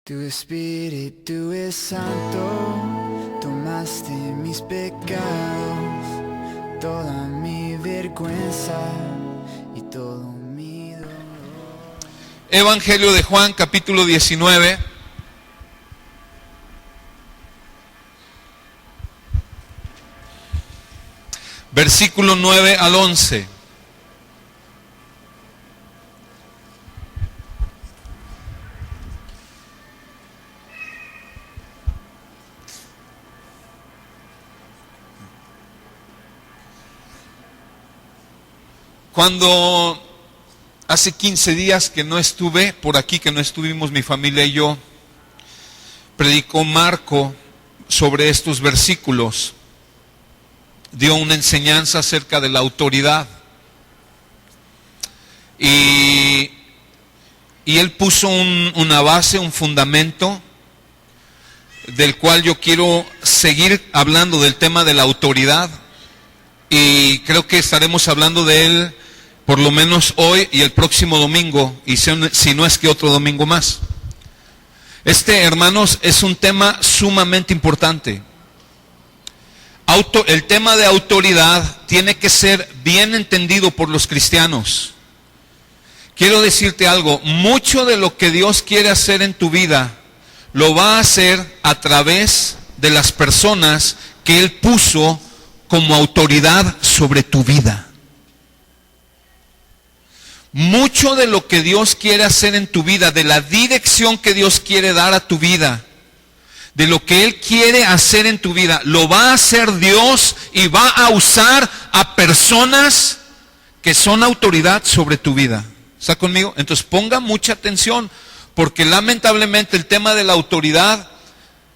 Tu espíritu es santo, tomaste mis pecados, toda mi vergüenza y todo mi dolor. Evangelio de Juan, capítulo 19. Versículo 9 al 11. Cuando hace 15 días que no estuve por aquí, que no estuvimos mi familia y yo, predicó Marco sobre estos versículos. Dio una enseñanza acerca de la autoridad. Y él puso una base, un fundamento, del cual yo quiero seguir hablando del tema de la autoridad. Y creo que estaremos hablando de él por lo menos hoy y el próximo domingo, y si no es que otro domingo más. Hermanos, es un tema sumamente importante. El tema de autoridad tiene que ser bien entendido por los cristianos. Quiero decirte algo, mucho de lo que Dios quiere hacer en tu vida, lo va a hacer a través de las personas que Él puso como autoridad sobre tu vida. Mucho de lo que Dios quiere hacer en tu vida, de la dirección que Dios quiere dar a tu vida, de lo que Él quiere hacer en tu vida, lo va a hacer Dios y va a usar a personas que son autoridad sobre tu vida. ¿Está conmigo? Entonces ponga mucha atención, porque lamentablemente el tema de la autoridad,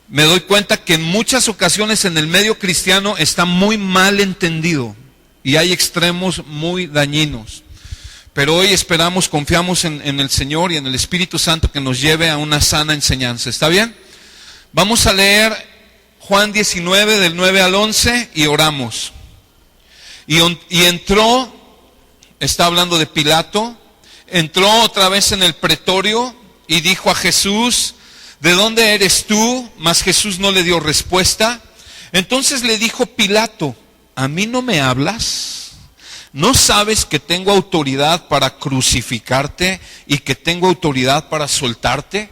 me doy cuenta que en muchas ocasiones en el medio cristiano está muy mal entendido y hay extremos muy dañinos. Pero hoy esperamos, confiamos en el Señor y en el Espíritu Santo que nos lleve a una sana enseñanza. ¿Está bien? Vamos a leer Juan 19 del 9 al 11 y oramos. Y entró, está hablando de Pilato, entró otra vez en el pretorio y dijo a Jesús: ¿de dónde eres tú? Mas Jesús no le dio respuesta. Entonces le dijo Pilato: ¿a mí no me hablas? ¿No sabes que tengo autoridad para crucificarte y que tengo autoridad para soltarte?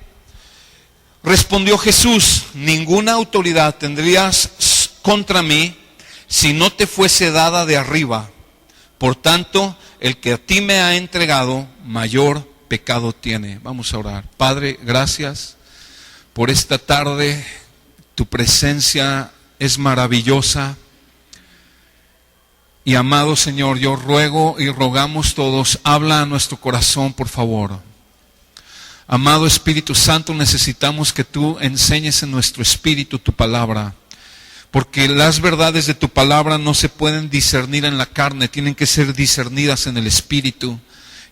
Respondió Jesús: ninguna autoridad tendrías contra mí si no te fuese dada de arriba. Por tanto, el que a ti me ha entregado, mayor pecado tiene. Vamos a orar. Padre, gracias por esta tarde. Tu presencia es maravillosa. Y amado Señor, yo ruego y rogamos todos, habla a nuestro corazón, por favor. Amado Espíritu Santo, necesitamos que tú enseñes en nuestro espíritu tu palabra, porque las verdades de tu palabra no se pueden discernir en la carne, tienen que ser discernidas en el espíritu.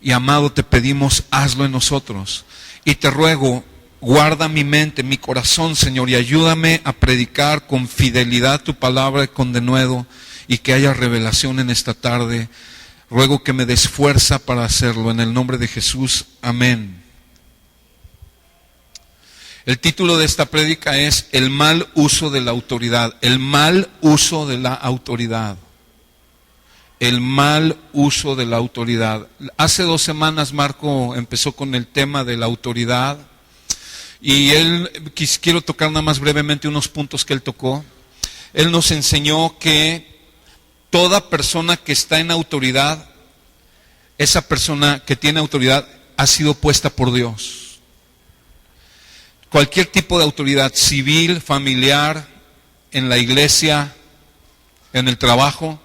Y amado, te pedimos, hazlo en nosotros. Y te ruego, guarda mi mente, mi corazón, Señor, y ayúdame a predicar con fidelidad tu palabra y con denuedo, y que haya revelación en esta tarde. Ruego que me des fuerza para hacerlo, en el nombre de Jesús, amén. El título de esta prédica es El mal uso de la autoridad. El mal uso de la autoridad. El mal uso de la autoridad. Hace 2 semanas Marco empezó con el tema de la autoridad, y quiero tocar nada más brevemente unos puntos que él tocó. Él nos enseñó que toda persona que está en autoridad, esa persona que tiene autoridad ha sido puesta por Dios. Cualquier tipo de autoridad, civil, familiar, en la iglesia, en el trabajo,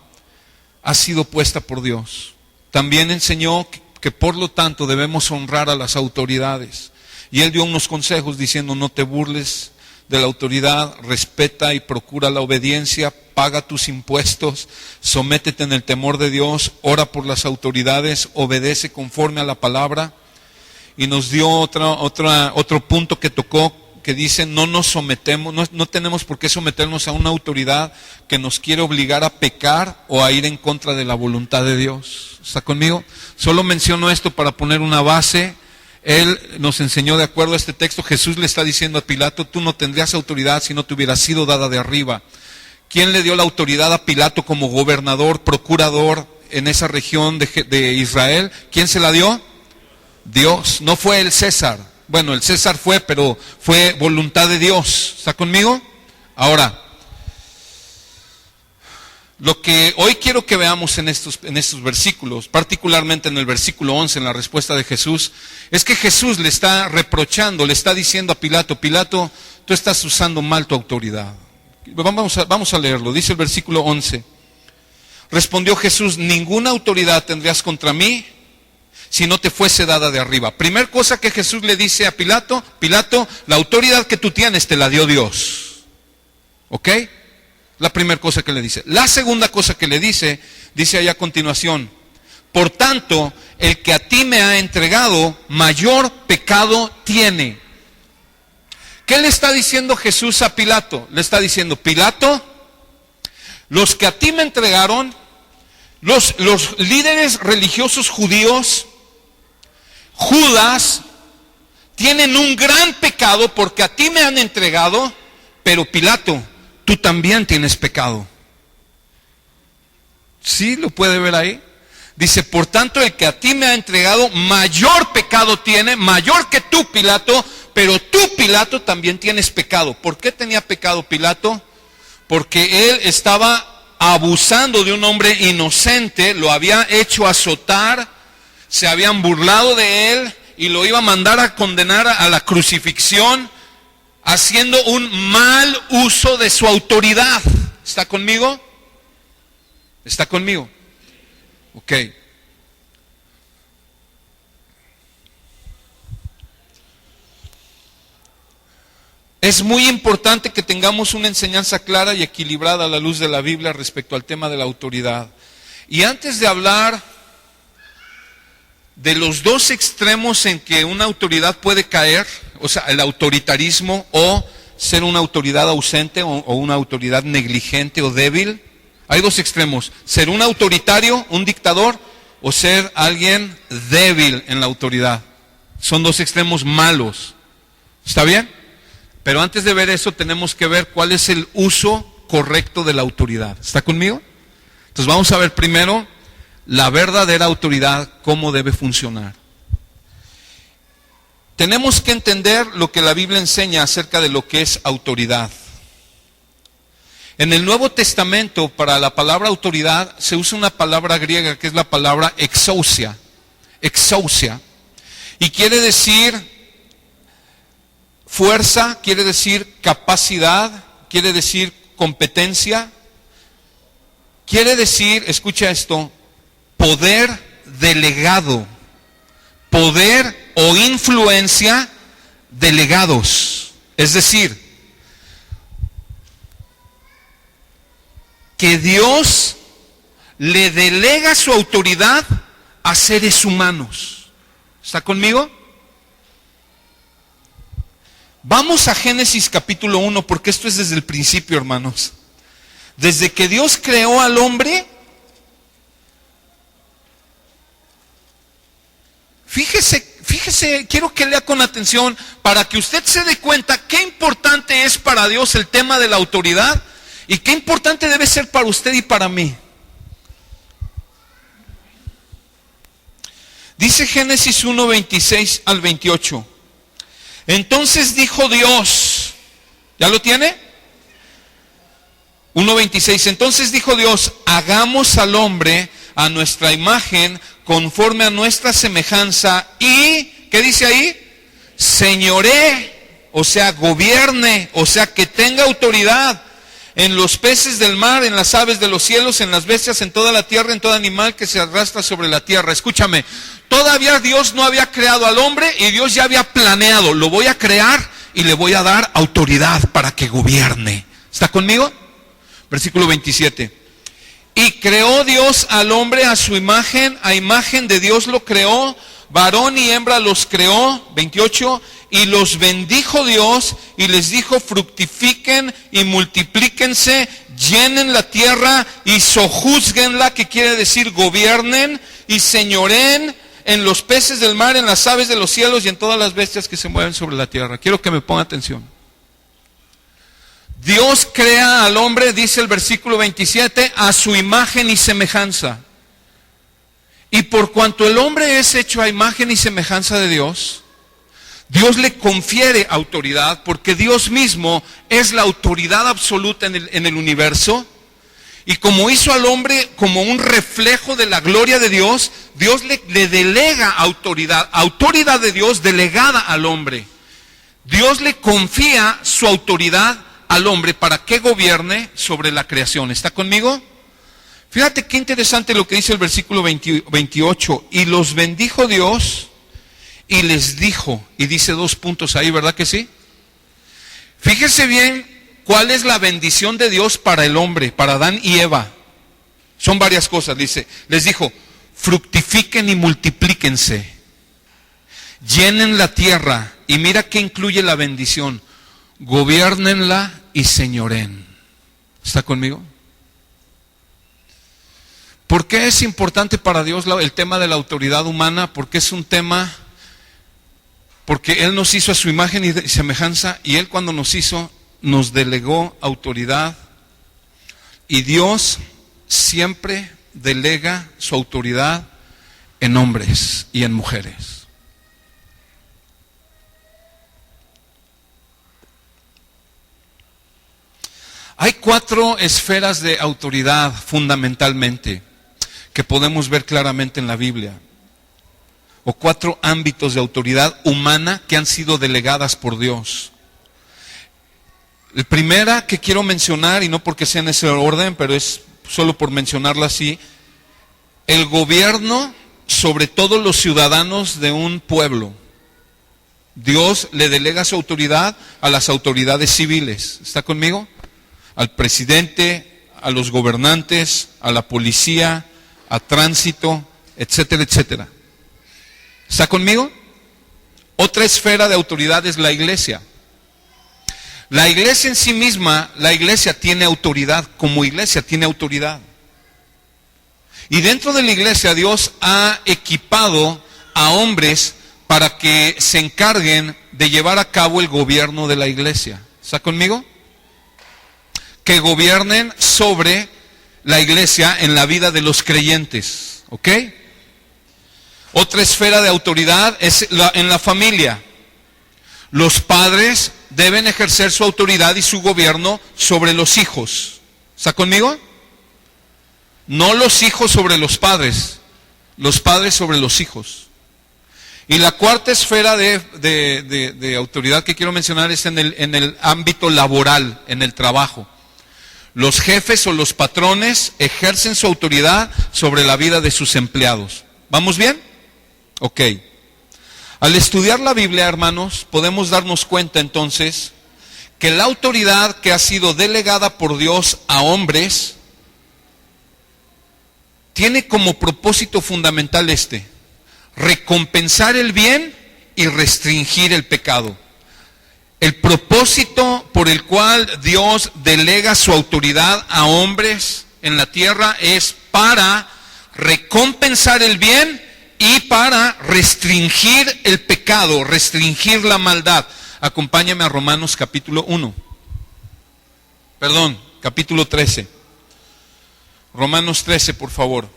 ha sido puesta por Dios. También enseñó que por lo tanto debemos honrar a las autoridades. Y él dio unos consejos diciendo: no te burles de la autoridad, respeta y procura la obediencia, paga tus impuestos, sométete en el temor de Dios, ora por las autoridades, obedece conforme a la palabra. Y nos dio otro punto que tocó, que dice: no nos sometemos, no tenemos por qué someternos a una autoridad que nos quiere obligar a pecar o a ir en contra de la voluntad de Dios. ¿Está conmigo? Solo menciono esto para poner una base Él nos enseñó de acuerdo a este texto. Jesús le está diciendo a Pilato, tú no tendrías autoridad si no te hubiera sido dada de arriba. ¿Quién le dio la autoridad a Pilato como gobernador, procurador en esa región de Israel? ¿Quién se la dio? Dios. No fue el César. Bueno, el César fue, pero fue voluntad de Dios. ¿Está conmigo? Ahora, lo que hoy quiero que veamos en estos versículos, particularmente en el versículo 11, en la respuesta de Jesús, es que Jesús le está reprochando, le está diciendo a Pilato, Pilato, tú estás usando mal tu autoridad. Vamos a leerlo, dice el versículo 11. Respondió Jesús, ninguna autoridad tendrías contra mí si no te fuese dada de arriba. Primer cosa que Jesús le dice a Pilato, Pilato, la autoridad que tú tienes te la dio Dios. ¿Ok? La primera cosa que le dice. La segunda cosa que le dice ahí a continuación, por tanto, el que a ti me ha entregado, mayor pecado tiene. ¿Qué le está diciendo Jesús a Pilato? Le está diciendo, Pilato, los que a ti me entregaron, los líderes religiosos judíos, Judas, tienen un gran pecado porque a ti me han entregado, pero Pilato, tú también tienes pecado. ¿Sí lo puede ver ahí? Dice, por tanto, el que a ti me ha entregado, mayor pecado tiene, mayor que tú, Pilato, pero tú, Pilato, también tienes pecado. ¿Por qué tenía pecado Pilato? Porque él estaba abusando de un hombre inocente, lo había hecho azotar, se habían burlado de él y lo iba a mandar a condenar a la crucifixión, haciendo un mal uso de su autoridad. ¿Está conmigo? ¿Está conmigo? Ok. Es muy importante que tengamos una enseñanza clara y equilibrada a la luz de la Biblia respecto al tema de la autoridad. Y antes de hablar de los dos extremos en que una autoridad puede caer, o sea, el autoritarismo o ser una autoridad ausente o una autoridad negligente o débil, hay dos extremos, ser un autoritario, un dictador, o ser alguien débil en la autoridad. Son dos extremos malos. ¿Está bien? Pero antes de ver eso tenemos que ver cuál es el uso correcto de la autoridad. ¿Está conmigo? Entonces vamos a ver primero la verdadera autoridad, cómo debe funcionar. Tenemos que entender lo que la Biblia enseña acerca de lo que es autoridad. En el Nuevo Testamento, para la palabra autoridad, se usa una palabra griega que es la palabra exousia. Exousia. Y quiere decir fuerza, quiere decir capacidad, quiere decir competencia. Quiere decir, escucha esto, poder delegado. Poder o influencia delegados. Es decir, que Dios le delega su autoridad a seres humanos. ¿Está conmigo? Vamos a Génesis capítulo 1, porque esto es desde el principio, hermanos. Desde que Dios creó al hombre, fíjese, quiero que lea con atención para que usted se dé cuenta qué importante es para Dios el tema de la autoridad. ¿Y qué importante debe ser para usted y para mí? Dice Génesis 1, 26 al 28. Entonces dijo Dios, ¿ya lo tiene? 1:26. Entonces dijo Dios, hagamos al hombre a nuestra imagen, conforme a nuestra semejanza, y, ¿qué dice ahí? Señoree, o sea, gobierne, o sea, que tenga autoridad en los peces del mar, en las aves de los cielos, en las bestias, en toda la tierra, en todo animal que se arrastra sobre la tierra. Escúchame, todavía Dios no había creado al hombre y Dios ya había planeado, lo voy a crear y le voy a dar autoridad para que gobierne. ¿Está conmigo? Versículo 27. Y creó Dios al hombre a su imagen, a imagen de Dios lo creó, varón y hembra los creó. 28. Y los bendijo Dios y les dijo, fructifiquen y multiplíquense, llenen la tierra y sojuzguenla, que quiere decir gobiernen y señoren en los peces del mar, en las aves de los cielos y en todas las bestias que se mueven sobre la tierra. Quiero que me ponga atención. Dios crea al hombre, dice el versículo 27, a su imagen y semejanza. Y por cuanto el hombre es hecho a imagen y semejanza de Dios, Dios le confiere autoridad, porque Dios mismo es la autoridad absoluta en el universo. Y como hizo al hombre como un reflejo de la gloria de Dios, Dios le delega autoridad de Dios delegada al hombre. Dios le confía su autoridad al hombre para que gobierne sobre la creación. ¿Está conmigo? Fíjate qué interesante lo que dice el versículo 28. Y los bendijo Dios y les dijo, y dice 2 puntos ahí, ¿verdad que sí? Fíjese bien cuál es la bendición de Dios para el hombre, para Adán y Eva. Son varias cosas, dice. Les dijo, fructifiquen y multiplíquense, llenen la tierra, y mira qué incluye la bendición, gobiernenla y señoren. ¿Está conmigo? ¿Por qué es importante para Dios el tema de la autoridad humana? Porque es un tema, porque Él nos hizo a su imagen y semejanza, y Él cuando nos hizo, nos delegó autoridad, y Dios siempre delega su autoridad en hombres y en mujeres. Hay 4 esferas de autoridad fundamentalmente que podemos ver claramente en la Biblia, o 4 ámbitos de autoridad humana que han sido delegadas por Dios. La primera que quiero mencionar, y no porque sea en ese orden, pero es solo por mencionarla así, el gobierno sobre todos los ciudadanos de un pueblo. Dios le delega su autoridad a las autoridades civiles. ¿Está conmigo? Al presidente, a los gobernantes, a la policía, a tránsito, etcétera, etcétera. ¿Está conmigo? Otra esfera de autoridad es la iglesia. La iglesia en sí misma, la iglesia tiene autoridad, como iglesia tiene autoridad. Y dentro de la iglesia Dios ha equipado a hombres para que se encarguen de llevar a cabo el gobierno de la iglesia. ¿Está conmigo? Que gobiernen sobre la iglesia en la vida de los creyentes. ¿Ok? Otra esfera de autoridad es en la familia. Los padres deben ejercer su autoridad y su gobierno sobre los hijos. ¿Está conmigo? No los hijos sobre los padres sobre los hijos. Y la cuarta esfera de autoridad que quiero mencionar es en el ámbito laboral, en el trabajo. Los jefes o los patrones ejercen su autoridad sobre la vida de sus empleados. ¿Vamos bien? Ok. Al estudiar la Biblia, hermanos, podemos darnos cuenta entonces que la autoridad que ha sido delegada por Dios a hombres tiene como propósito fundamental recompensar el bien y restringir el pecado. El propósito por el cual Dios delega su autoridad a hombres en la tierra es para recompensar el bien y para restringir el pecado, restringir la maldad. Acompáñame a Romanos capítulo 13. Romanos 13, por favor.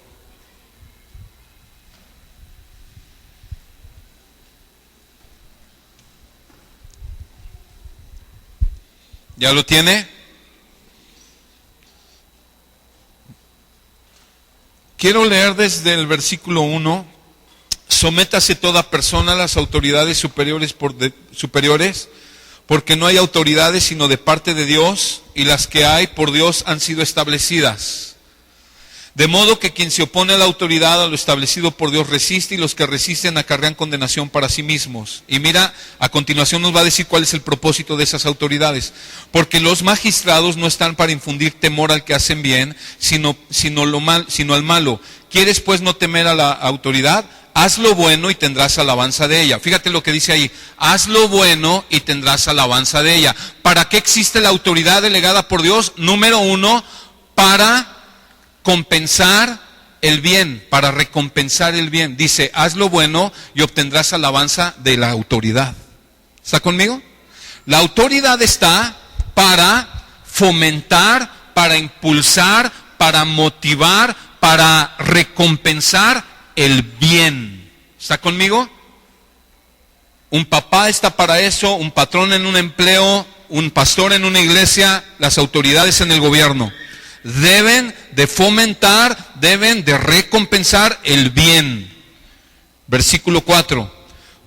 ¿Ya lo tiene? Quiero leer desde el versículo 1. Sométase toda persona a las autoridades superiores, porque no hay autoridades sino de parte de Dios, y las que hay por Dios han sido establecidas. De modo que quien se opone a la autoridad, a lo establecido por Dios, resiste, y los que resisten acarrean condenación para sí mismos. Y mira, a continuación nos va a decir cuál es el propósito de esas autoridades. Porque los magistrados no están para infundir temor al que hacen bien, sino al malo. ¿Quieres pues no temer a la autoridad? Haz lo bueno y tendrás alabanza de ella. Fíjate lo que dice ahí. Haz lo bueno y tendrás alabanza de ella. ¿Para qué existe la autoridad delegada por Dios? Número 1, para compensar el bien, para recompensar el bien. Dice, haz lo bueno y obtendrás alabanza de la autoridad. ¿Está conmigo? La autoridad está para fomentar, para impulsar, para motivar, para recompensar el bien. ¿Está conmigo? Un papá está para eso, un patrón en un empleo, un pastor en una iglesia, las autoridades en el gobierno. Deben de fomentar, deben de recompensar el bien. Versículo 4.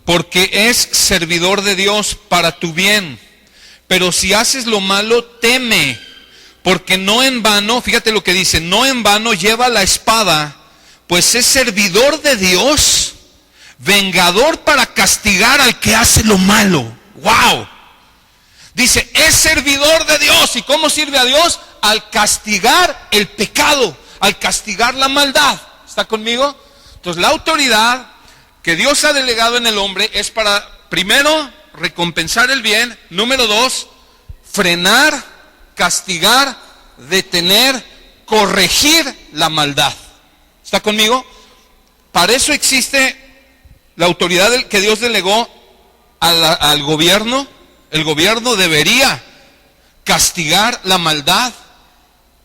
Porque es servidor de Dios para tu bien. Pero si haces lo malo, teme. Porque no en vano, fíjate lo que dice, no en vano lleva la espada, pues es servidor de Dios, vengador para castigar al que hace lo malo. ¡Wow! Dice, es servidor de Dios. ¿Y cómo sirve a Dios? Al castigar el pecado, al castigar la maldad. ¿Está conmigo? Entonces la autoridad que Dios ha delegado en el hombre es para, primero, recompensar el bien. Número 2, frenar, castigar, detener, corregir la maldad. ¿Está conmigo? Para eso existe la autoridad que Dios delegó al gobierno. El gobierno debería castigar la maldad,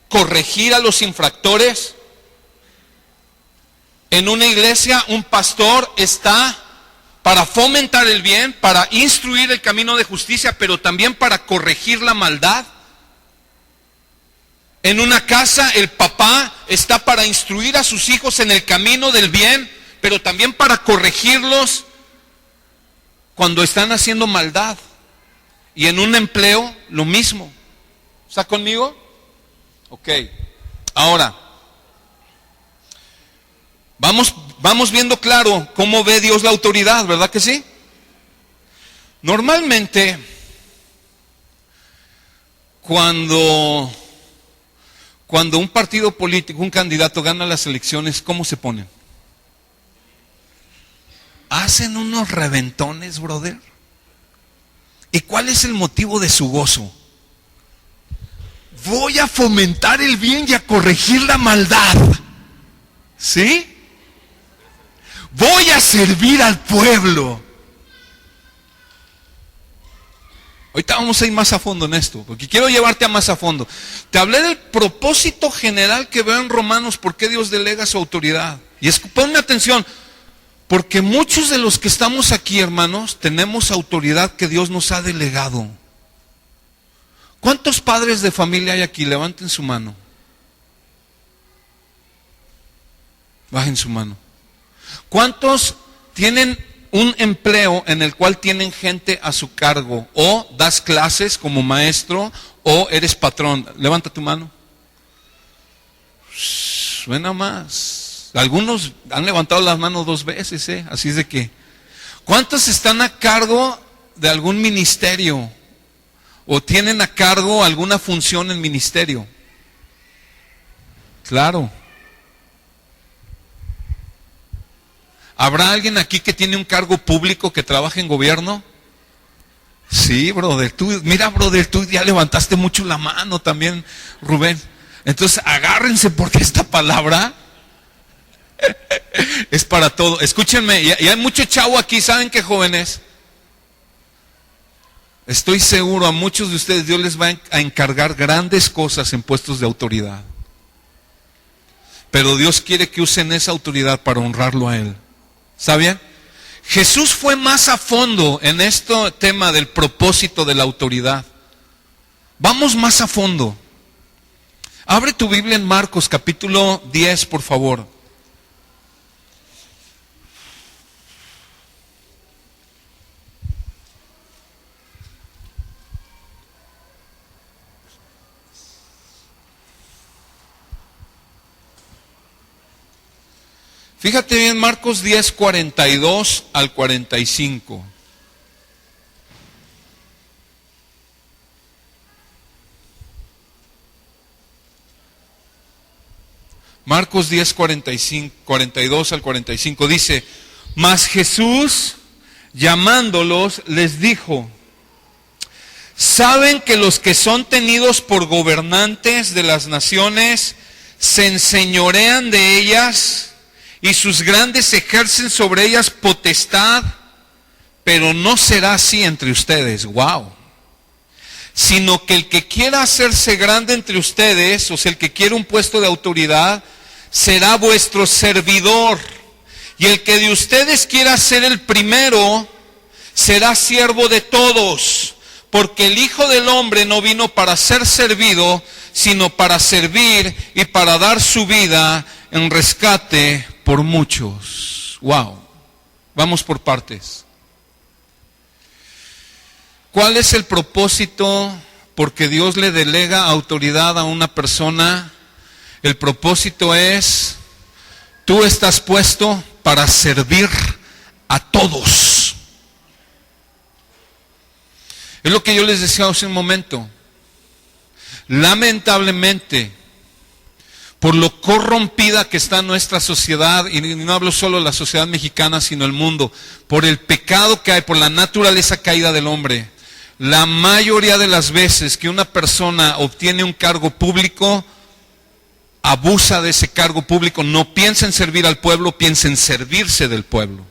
corregir a los infractores. En una iglesia, un pastor está para fomentar el bien, para instruir el camino de justicia, pero también para corregir la maldad. En una casa, el papá está para instruir a sus hijos en el camino del bien, pero también para corregirlos cuando están haciendo maldad. Y en un empleo, lo mismo. ¿Está conmigo? Ok. Ahora, vamos viendo claro cómo ve Dios la autoridad, ¿verdad que sí? Normalmente, cuando un partido político, un candidato gana las elecciones, ¿cómo se ponen? Hacen unos reventones, brother. ¿Y cuál es el motivo de su gozo? Voy a fomentar el bien y a corregir la maldad. ¿Sí? Voy a servir al pueblo. Ahorita vamos a ir más a fondo en esto, porque quiero llevarte a más a fondo. Te hablé del propósito general que veo en Romanos, por qué Dios delega su autoridad. Y ponme atención, porque muchos de los que estamos aquí, hermanos, tenemos autoridad que Dios nos ha delegado. ¿Cuántos padres de familia hay aquí? Levanten su mano. Bajen su mano. ¿Cuántos tienen un empleo en el cual tienen gente a su cargo? O das clases como maestro, o eres patrón. Levanta tu mano. Suena más. Algunos han levantado las manos 2 veces, así es de que. ¿Cuántos están a cargo de algún ministerio? ¿O tienen a cargo alguna función en ministerio? Claro. ¿Habrá alguien aquí que tiene un cargo público que trabaja en gobierno? Sí, brother. Mira, brother, tú ya levantaste mucho la mano también, Rubén. Entonces, agárrense porque esta palabra es para todo. Escúchenme, y hay mucho chavo aquí, ¿saben qué, jóvenes? Estoy seguro, a muchos de ustedes Dios les va a encargar grandes cosas en puestos de autoridad. Pero Dios quiere que usen esa autoridad para honrarlo a Él. ¿Está bien? Jesús fue más a fondo en este tema del propósito de la autoridad. Vamos más a fondo. Abre tu Biblia en Marcos capítulo 10, por favor. Fíjate bien, Marcos 10, 42 al 45. Marcos 10, 42 al 45 dice: mas Jesús, llamándolos, les dijo: ¿saben que los que son tenidos por gobernantes de las naciones se enseñorean de ellas y sus grandes ejercen sobre ellas potestad, pero no será así entre ustedes. Wow. Sino que el que quiera hacerse grande entre ustedes, o sea, el que quiera un puesto de autoridad, será vuestro servidor. Y el que de ustedes quiera ser el primero, será siervo de todos. Porque el Hijo del Hombre no vino para ser servido, sino para servir y para dar su vida en rescate por muchos. Wow. Vamos por partes. ¿Cuál es el propósito porque Dios le delega autoridad a una persona? El propósito es, tú estás puesto para servir a todos. Es lo que yo les decía hace un momento. Lamentablemente, por lo corrompida que está nuestra sociedad, y no hablo solo de la sociedad mexicana, sino el mundo, por el pecado que hay, por la naturaleza caída del hombre, la mayoría de las veces que una persona obtiene un cargo público, abusa de ese cargo público, no piensa en servir al pueblo, piensa en servirse del pueblo.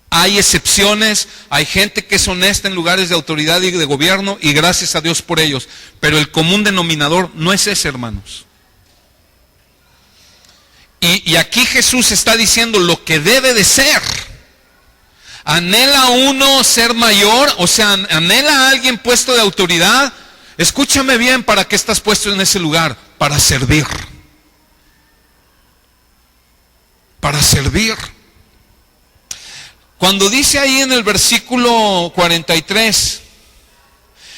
Hay excepciones, hay gente que es honesta en lugares de autoridad y de gobierno, y gracias a Dios por ellos, pero el común denominador no es ese, hermanos. Y aquí Jesús está diciendo lo que debe de ser. ¿Anhela uno ser mayor? O sea, ¿anhela a alguien puesto de autoridad? Escúchame bien, ¿para qué estás puesto en ese lugar? Para servir. Para servir. Cuando dice ahí en el versículo 43,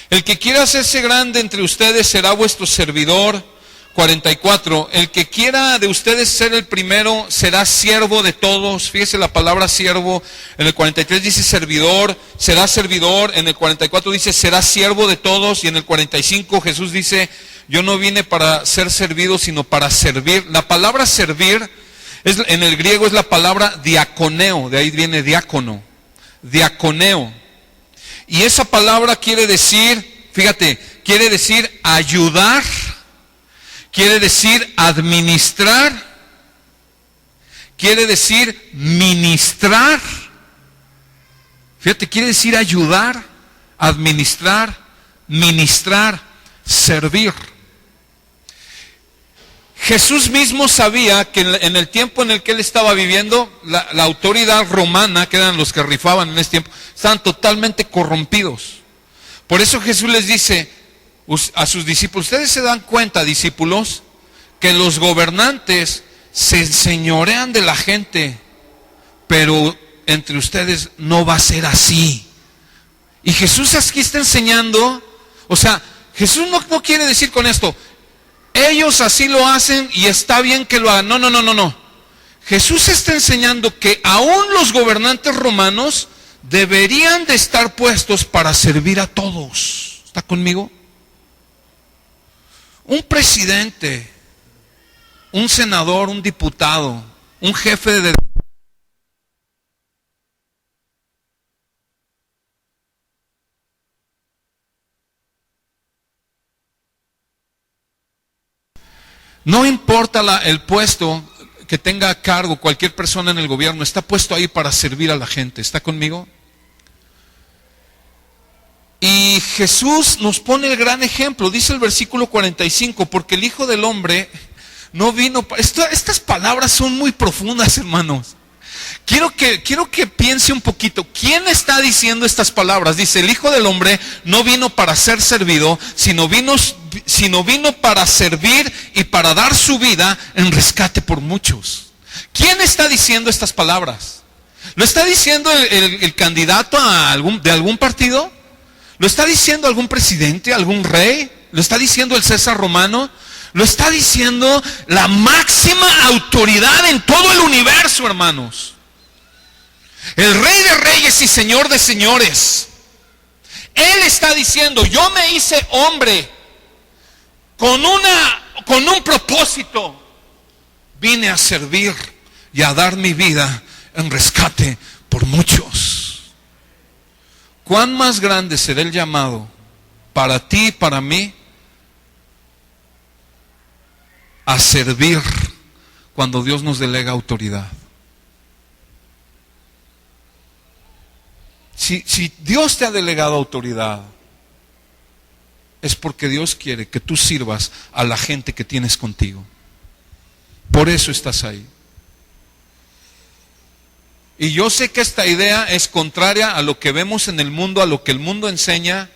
el que quiera hacerse grande entre ustedes será vuestro servidor. 44, el que quiera de ustedes ser el primero será siervo de todos. Fíjese la palabra siervo, en el 43 dice servidor, será servidor, en el 44 dice será siervo de todos, y en el 45 Jesús dice, yo no vine para ser servido, sino para servir. La palabra servir, en el griego es la palabra diaconeo, de ahí viene diácono, diaconeo. Y esa palabra quiere decir, fíjate, quiere decir ayudar, quiere decir administrar, quiere decir ministrar. Fíjate, quiere decir ayudar, administrar, ministrar, servir. Jesús mismo sabía que en el tiempo en el que él estaba viviendo, la autoridad romana, que eran los que rifaban en ese tiempo, estaban totalmente corrompidos. Por eso Jesús les dice a sus discípulos, ustedes se dan cuenta, discípulos, que los gobernantes se enseñorean de la gente, pero entre ustedes no va a ser así. Y Jesús aquí está enseñando, o sea, Jesús no quiere decir con esto, ellos así lo hacen y está bien que lo hagan. No. Jesús está enseñando que aún los gobernantes romanos deberían de estar puestos para servir a todos. ¿Está conmigo? Un presidente, un senador, un diputado, un jefe de... No importa el puesto que tenga a cargo cualquier persona en el gobierno, está puesto ahí para servir a la gente. ¿Está conmigo? Y Jesús nos pone el gran ejemplo, dice el versículo 45, porque el Hijo del Hombre no vino para... Estas palabras son muy profundas, hermanos. Quiero que piense un poquito, ¿quién está diciendo estas palabras? Dice, el Hijo del Hombre no vino para ser servido, sino vino para servir y para dar su vida en rescate por muchos. ¿Quién está diciendo estas palabras? ¿Lo está diciendo el candidato de algún partido? ¿Lo está diciendo algún presidente, algún rey? ¿Lo está diciendo el César romano? Lo está diciendo la máxima autoridad en todo el universo, hermanos. El Rey de Reyes y Señor de Señores. Él está diciendo, yo me hice hombre con un propósito. Vine a servir y a dar mi vida en rescate por muchos. ¿Cuán más grande será el llamado para ti y para mí a servir cuando Dios nos delega autoridad. Si Dios te ha delegado autoridad, es porque Dios quiere que tú sirvas a la gente que tienes contigo. Por eso estás ahí. Y yo sé que esta idea es contraria a lo que vemos en el mundo, a lo que el mundo enseña,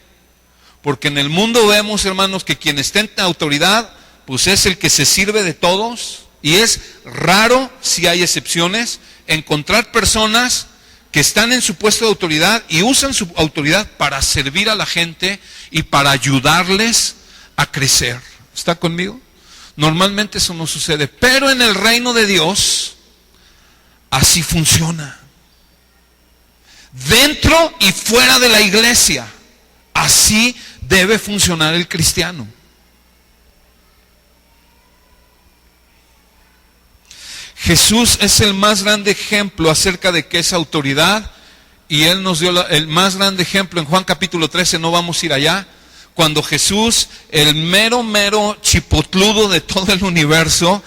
porque en el mundo vemos, hermanos, que quien está en autoridad, pues es el que se sirve de todos, y es raro, si hay excepciones, encontrar personas que están en su puesto de autoridad y usan su autoridad para servir a la gente y para ayudarles a crecer. ¿Está conmigo? Normalmente eso no sucede, pero en el reino de Dios así funciona. Dentro y fuera de la iglesia, así debe funcionar el cristiano. Jesús es el más grande ejemplo acerca de qué es autoridad, y Él nos dio el más grande ejemplo en Juan capítulo 13, no vamos a ir allá, cuando Jesús, el mero chipotludo de todo el universo,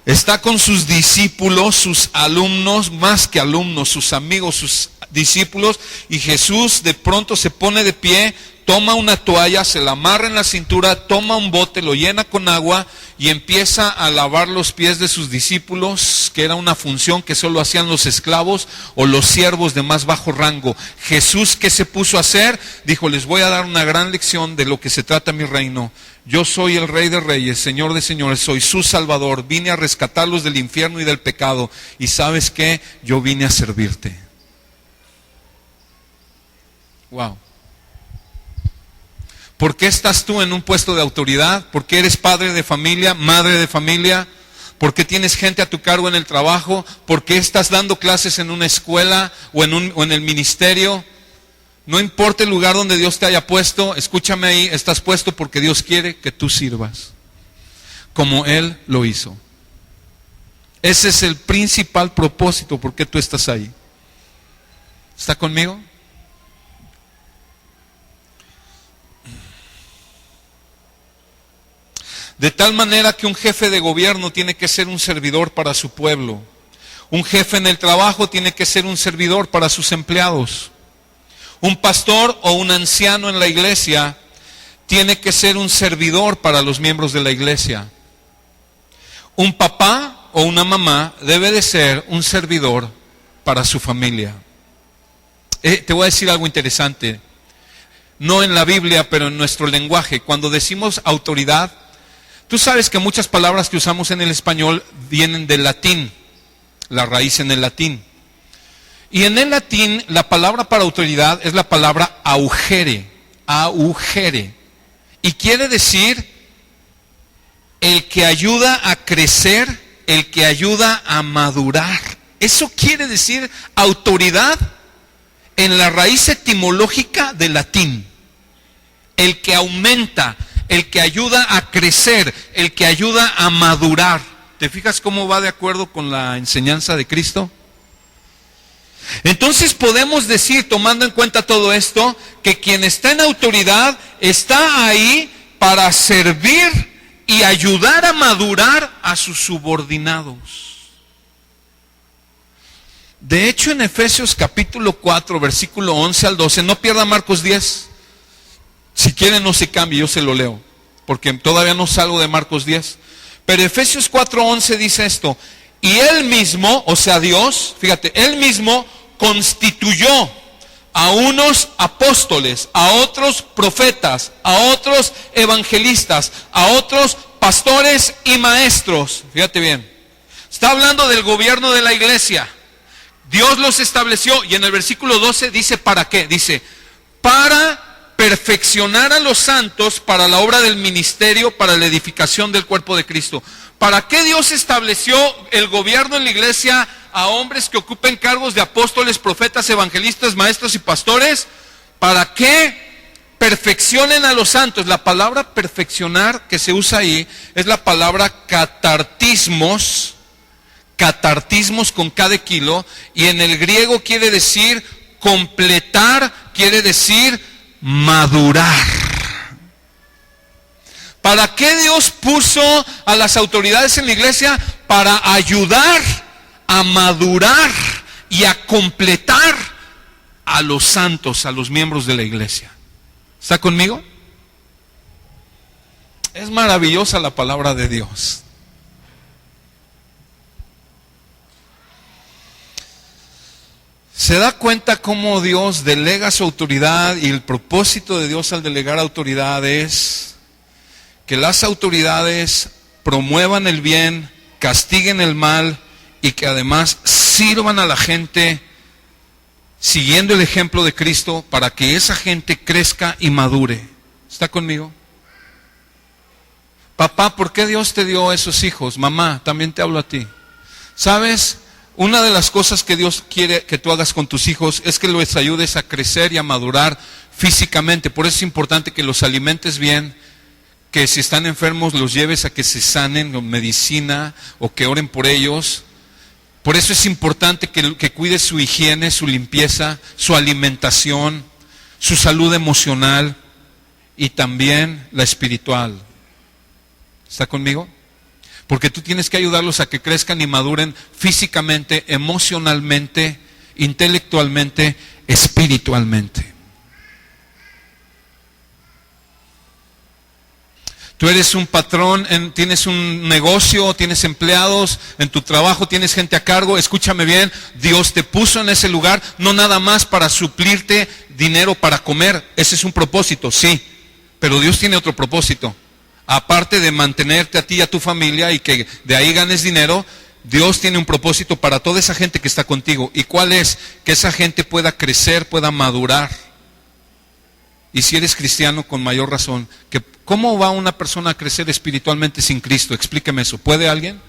está con sus discípulos, sus alumnos, más que alumnos, sus amigos, sus discípulos, y Jesús de pronto se pone de pie, toma una toalla, se la amarra en la cintura, toma un bote, lo llena con agua y empieza a lavar los pies de sus discípulos, que era una función que solo hacían los esclavos o los siervos de más bajo rango. Jesús, ¿qué se puso a hacer? Dijo, les voy a dar una gran lección de lo que se trata mi reino. Yo soy el Rey de Reyes, Señor de Señores, soy su Salvador, vine a rescatarlos del infierno y del pecado, y ¿sabes qué? Yo vine a servirte. Wow. ¿Por qué estás tú en un puesto de autoridad? ¿Por qué eres padre de familia, madre de familia? ¿Por qué tienes gente a tu cargo en el trabajo? ¿Por qué estás dando clases en una escuela o en el ministerio? No importa el lugar donde Dios te haya puesto, escúchame ahí, estás puesto porque Dios quiere que tú sirvas, como Él lo hizo. Ese es el principal propósito por qué tú estás ahí. ¿Está conmigo? De tal manera que un jefe de gobierno tiene que ser un servidor para su pueblo. Un jefe en el trabajo tiene que ser un servidor para sus empleados. Un pastor o un anciano en la iglesia tiene que ser un servidor para los miembros de la iglesia. Un papá o una mamá debe de ser un servidor para su familia. Te voy a decir algo interesante. No en la Biblia, pero en nuestro lenguaje. Cuando decimos autoridad, tú sabes que muchas palabras que usamos en el español vienen del latín, la raíz en el latín. Y en el latín, la palabra para autoridad es la palabra augere, y quiere decir el que ayuda a crecer, el que ayuda a madurar. Eso quiere decir autoridad en la raíz etimológica del latín. El que aumenta, el que ayuda a crecer, el que ayuda a madurar. ¿Te fijas cómo va de acuerdo con la enseñanza de Cristo? Entonces podemos decir, tomando en cuenta todo esto, que quien está en autoridad está ahí para servir y ayudar a madurar a sus subordinados. De hecho, en Efesios capítulo 4, versículo 11 al 12, no pierda Marcos 10. Si quieren no se cambie, yo se lo leo, porque todavía no salgo de Marcos 10. Pero Efesios 4:11 dice esto: y Él mismo, o sea Dios, fíjate, Él mismo constituyó a unos apóstoles, a otros profetas, a otros evangelistas, a otros pastores y maestros. Fíjate bien, está hablando del gobierno de la iglesia. Dios los estableció, y en el versículo 12 dice ¿para qué? Dice, para perfeccionar a los santos para la obra del ministerio, para la edificación del cuerpo de Cristo. ¿Para qué Dios estableció el gobierno en la iglesia a hombres que ocupen cargos de apóstoles, profetas, evangelistas, maestros y pastores? ¿Para qué perfeccionen a los santos? La palabra perfeccionar que se usa ahí es la palabra catartismos con cada kilo, y en el griego quiere decir completar, quiere decir madurar. ¿Para qué Dios puso a las autoridades en la iglesia? Para ayudar a madurar y a completar a los santos, a los miembros de la iglesia. ¿Está conmigo? Es maravillosa la palabra de Dios. ¿Se da cuenta cómo Dios delega su autoridad? Y el propósito de Dios al delegar autoridad es que las autoridades promuevan el bien, castiguen el mal y que además sirvan a la gente siguiendo el ejemplo de Cristo para que esa gente crezca y madure. ¿Está conmigo? Papá, ¿por qué Dios te dio esos hijos? Mamá, también te hablo a ti. ¿Sabes? Una de las cosas que Dios quiere que tú hagas con tus hijos es que los ayudes a crecer y a madurar físicamente. Por eso es importante que los alimentes bien, que si están enfermos los lleves a que se sanen con medicina o que oren por ellos. Por eso es importante que cuides su higiene, su limpieza, su alimentación, su salud emocional y también la espiritual. ¿Está conmigo? Porque tú tienes que ayudarlos a que crezcan y maduren físicamente, emocionalmente, intelectualmente, espiritualmente. Tú eres un patrón, tienes un negocio, tienes empleados, en tu trabajo tienes gente a cargo. Escúchame bien, Dios te puso en ese lugar no nada más para suplirte dinero para comer. Ese es un propósito, sí, pero Dios tiene otro propósito. Aparte de mantenerte a ti y a tu familia y que de ahí ganes dinero, Dios tiene un propósito para toda esa gente que está contigo. ¿Y cuál es? Que esa gente pueda crecer, pueda madurar. Y si eres cristiano, con mayor razón, ¿cómo va una persona a crecer espiritualmente sin Cristo? Explíqueme eso. ¿Puede alguien?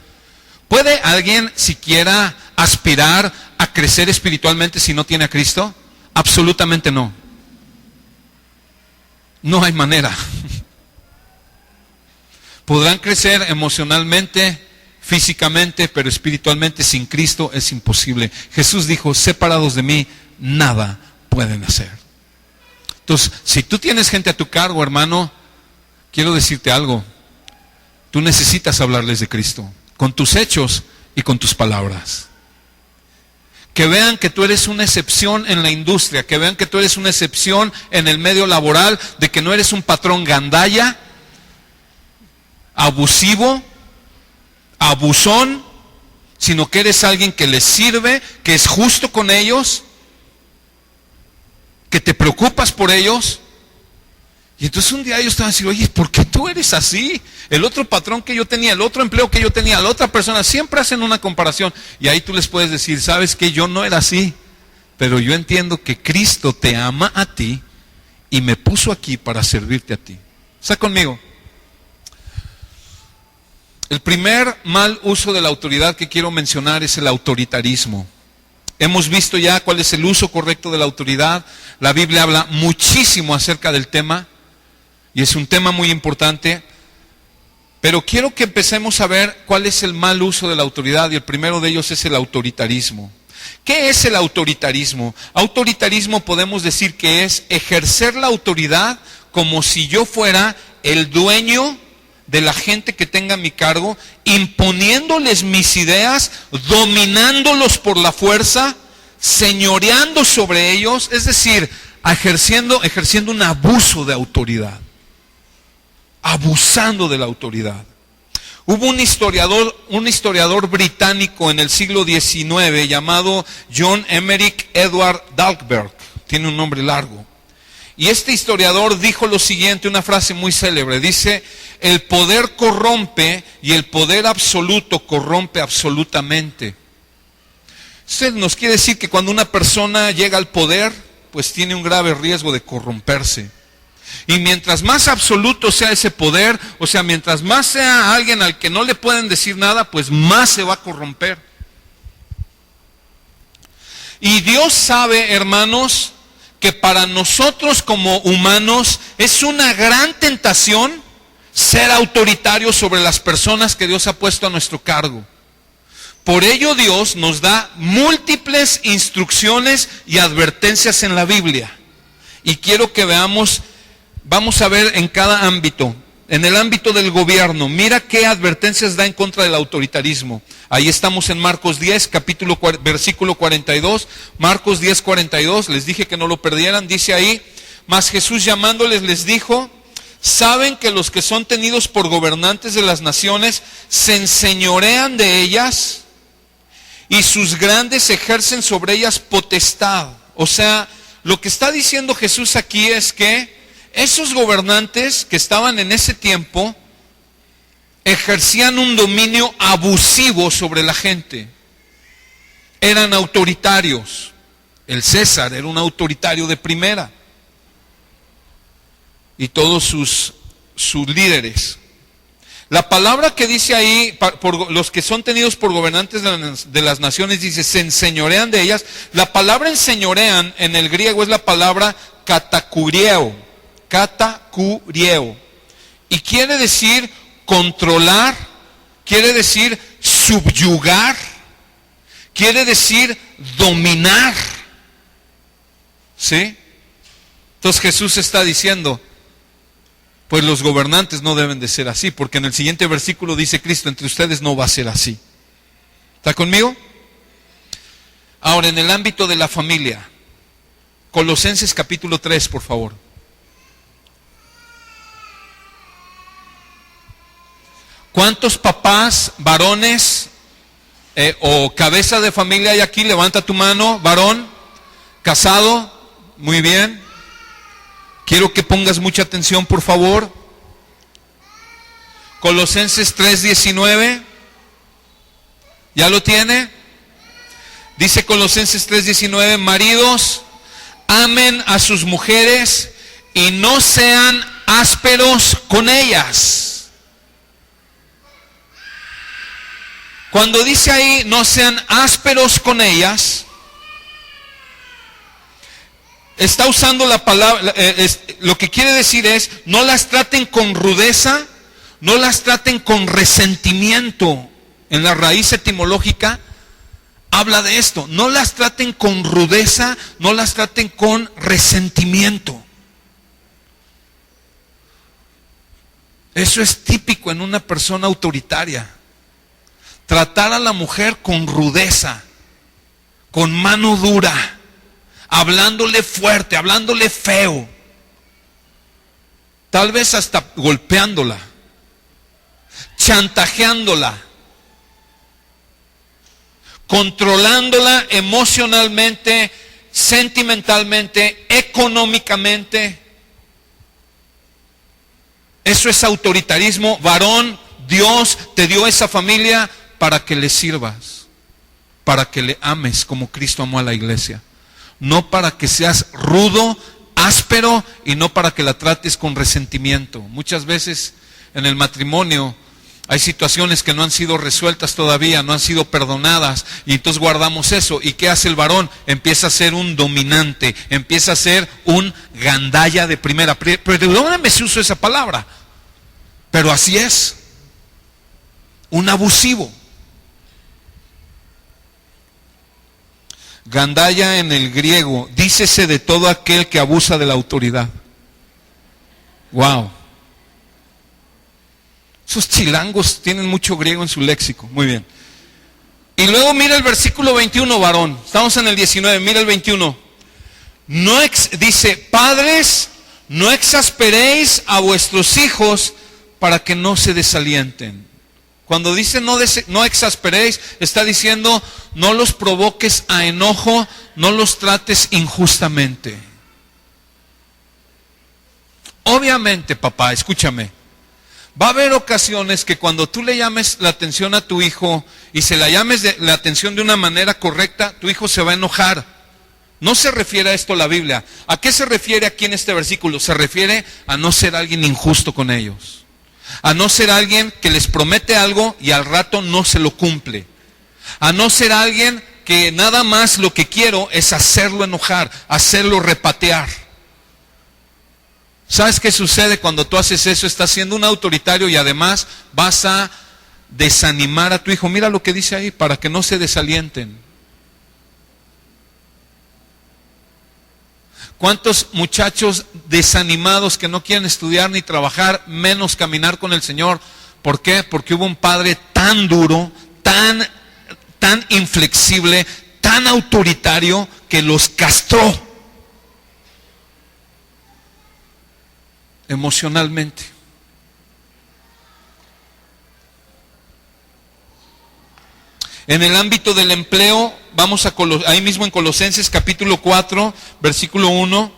¿Puede alguien siquiera aspirar a crecer espiritualmente si no tiene a Cristo? Absolutamente no. No hay manera. Podrán crecer emocionalmente, físicamente, pero espiritualmente sin Cristo es imposible. Jesús dijo, separados de mí, nada pueden hacer. Entonces, si tú tienes gente a tu cargo, hermano, quiero decirte algo. Tú necesitas hablarles de Cristo, con tus hechos y con tus palabras. Que vean que tú eres una excepción en la industria, que vean que tú eres una excepción en el medio laboral, de que no eres un patrón gandalla, abusivo, abusón, sino que eres alguien que les sirve, que es justo con ellos, que te preocupas por ellos. Y entonces un día ellos te van a decir, oye, ¿por qué tú eres así? El otro patrón que yo tenía, el otro empleo que yo tenía, la otra persona, siempre hacen una comparación. Y ahí tú les puedes decir, ¿sabes qué? Yo no era así, pero yo entiendo que Cristo te ama a ti y me puso aquí para servirte a ti. ¿Está conmigo? El primer mal uso de la autoridad que quiero mencionar es el autoritarismo. Hemos visto ya cuál es el uso correcto de la autoridad. La Biblia habla muchísimo acerca del tema y es un tema muy importante. Pero quiero que empecemos a ver cuál es el mal uso de la autoridad y el primero de ellos es el autoritarismo. ¿Qué es el autoritarismo? Autoritarismo podemos decir que es ejercer la autoridad como si yo fuera el dueño de la gente que tenga a mi cargo, imponiéndoles mis ideas, dominándolos por la fuerza, señoreando sobre ellos, es decir, ejerciendo un abuso de autoridad, abusando de la autoridad. Hubo un historiador británico en el siglo XIX llamado John Emerick Edward Dahlberg, tiene un nombre largo. Y este historiador dijo lo siguiente, una frase muy célebre, dice, el poder corrompe y el poder absoluto corrompe absolutamente. Esto nos quiere decir que cuando una persona llega al poder, pues tiene un grave riesgo de corromperse. Y mientras más absoluto sea ese poder, o sea, mientras más sea alguien al que no le pueden decir nada, pues más se va a corromper. Y Dios sabe, hermanos, que para nosotros como humanos es una gran tentación ser autoritarios sobre las personas que Dios ha puesto a nuestro cargo. Por ello Dios nos da múltiples instrucciones y advertencias en la Biblia. Y quiero que veamos, vamos a ver en cada ámbito. en el ámbito del gobierno, mira qué advertencias da en contra del autoritarismo. Ahí estamos en Marcos 10, versículo 42. Marcos 10, 42. Les dije que no lo perdieran. Dice ahí: mas Jesús llamándoles les dijo: ¿saben que los que son tenidos por gobernantes de las naciones se enseñorean de ellas y sus grandes ejercen sobre ellas potestad? O sea, lo que está diciendo Jesús aquí es que esos gobernantes que estaban en ese tiempo ejercían un dominio abusivo sobre la gente. Eran autoritarios. El César era un autoritario de primera. Y todos sus líderes. La palabra que dice ahí, por los que son tenidos por gobernantes de las naciones, dice, se enseñorean de ellas. La palabra enseñorean en el griego es la palabra katakurieo. Katakurieo. Y quiere decir controlar, quiere decir subyugar, quiere decir dominar. ¿Sí? Entonces Jesús está diciendo, pues los gobernantes no deben de ser así, porque en el siguiente versículo dice Cristo, entre ustedes no va a ser así. ¿Está conmigo? Ahora, en el ámbito de la familia, Colosenses capítulo 3, por favor. ¿Cuántos papás, varones o cabeza de familia hay aquí? Levanta tu mano, varón, casado, muy bien. Quiero que pongas mucha atención, por favor. Colosenses 3:19. ¿Ya lo tiene? Dice Colosenses 3:19, maridos, amen a sus mujeres y no sean ásperos con ellas. Cuando dice ahí, no sean ásperos con ellas, está usando la palabra, lo que quiere decir es, no las traten con rudeza, no las traten con resentimiento. En la raíz etimológica habla de esto, no las traten con rudeza, no las traten con resentimiento. Eso es típico en una persona autoritaria. Tratar a la mujer con rudeza, con mano dura, hablándole fuerte, hablándole feo, tal vez hasta golpeándola, chantajeándola, controlándola emocionalmente, sentimentalmente, económicamente. Eso es autoritarismo. Varón, Dios te dio esa familia para que le sirvas, para que le ames como Cristo amó a la iglesia. No para que seas rudo, áspero, y no para que la trates con resentimiento. Muchas veces en el matrimonio hay situaciones que no han sido resueltas todavía, no han sido perdonadas, y entonces guardamos eso. ¿Y qué hace el varón? Empieza a ser un dominante, empieza a ser un gandalla de primera. Perdóname si uso esa palabra, pero así es. Un abusivo. Gandalla en el griego, dícese de todo aquel que abusa de la autoridad. Wow. Esos chilangos tienen mucho griego en su léxico. Muy bien. Y luego mira el versículo 21, varón. Estamos en el 19, mira el 21. Dice, padres, no exasperéis a vuestros hijos para que no se desalienten. Cuando dice no exasperéis, está diciendo no los provoques a enojo, no los trates injustamente. Obviamente, papá, escúchame. Va a haber ocasiones que cuando tú le llames la atención a tu hijo y se la llames la atención de una manera correcta, tu hijo se va a enojar. No se refiere a esto la Biblia. ¿A qué se refiere aquí en este versículo? Se refiere a no ser alguien injusto con ellos. A no ser alguien que les promete algo y al rato no se lo cumple. A no ser alguien que nada más lo que quiero es hacerlo enojar, hacerlo repatear. ¿Sabes qué sucede cuando tú haces eso? Estás siendo un autoritario y además vas a desanimar a tu hijo. Mira lo que dice ahí, para que no se desalienten. ¿Cuántos muchachos desanimados que no quieren estudiar ni trabajar, menos caminar con el Señor? ¿Por qué? Porque hubo un padre tan duro, tan inflexible, tan autoritario, que los castró emocionalmente. En el ámbito del empleo, vamos a ahí mismo en Colosenses capítulo 4, versículo 1.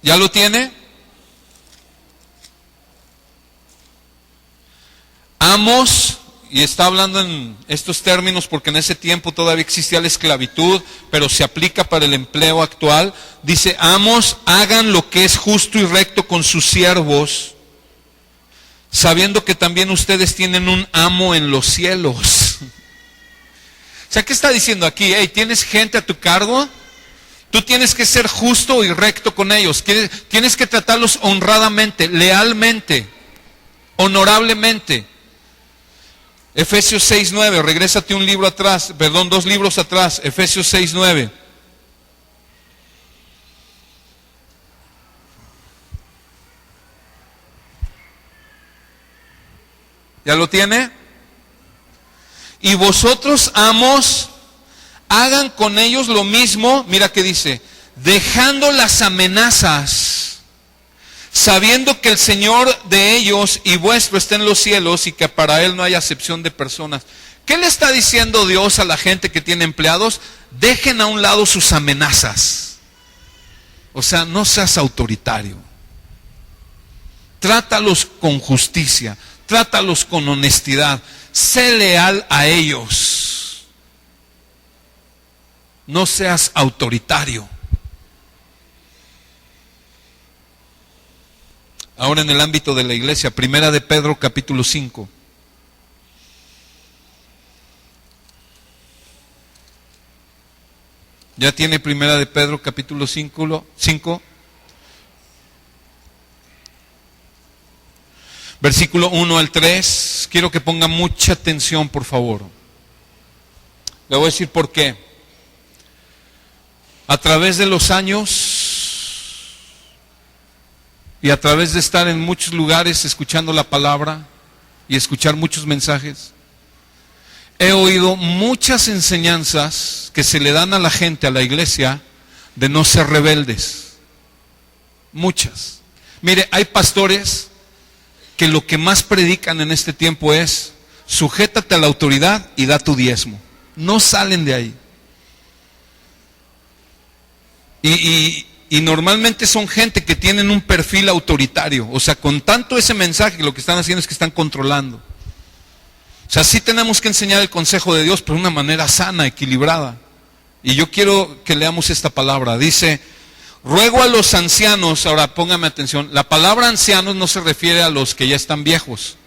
¿Ya lo tiene? Amos, y está hablando en estos términos porque en ese tiempo todavía existía la esclavitud, pero se aplica para el empleo actual. Dice, amos, hagan lo que es justo y recto con sus siervos, sabiendo que también ustedes tienen un amo en los cielos. O sea, ¿qué está diciendo aquí? Hey, ¿tienes gente a tu cargo? Tú tienes que ser justo y recto con ellos. Tienes que tratarlos honradamente, lealmente, honorablemente. Efesios 6:9, regrésate un libro atrás, perdón, 2 libros atrás, Efesios 6:9. ¿Ya lo tiene? Y vosotros, amos, hagan con ellos lo mismo, mira que dice, dejando las amenazas, sabiendo que el Señor de ellos y vuestro está en los cielos y que para Él no hay acepción de personas. ¿Qué le está diciendo Dios a la gente que tiene empleados? Dejen a un lado sus amenazas. O sea, no seas autoritario. Trátalos con justicia, trátalos con honestidad, sé leal a ellos. No seas autoritario. Ahora en el ámbito de la iglesia, Primera de Pedro capítulo 5. ¿Ya tiene Primera de Pedro capítulo 5? Versículo 1 al 3. Quiero que ponga mucha atención, por favor. Le voy a decir por qué. A través de los años y a través de estar en muchos lugares escuchando la palabra y escuchar muchos mensajes, he oído muchas enseñanzas que se le dan a la gente, a la iglesia, de no ser rebeldes. Muchas. Mire, hay pastores que lo que más predican en este tiempo es, sujétate a la autoridad y da tu diezmo. No salen de ahí. Y normalmente son gente que tienen un perfil autoritario. O sea, con tanto ese mensaje, lo que están haciendo es que están controlando. O sea, sí tenemos que enseñar el consejo de Dios, pero de una manera sana, equilibrada. Y yo quiero que leamos esta palabra. Dice, ruego a los ancianos, ahora póngame atención, la palabra ancianos no se refiere a los que ya están viejos,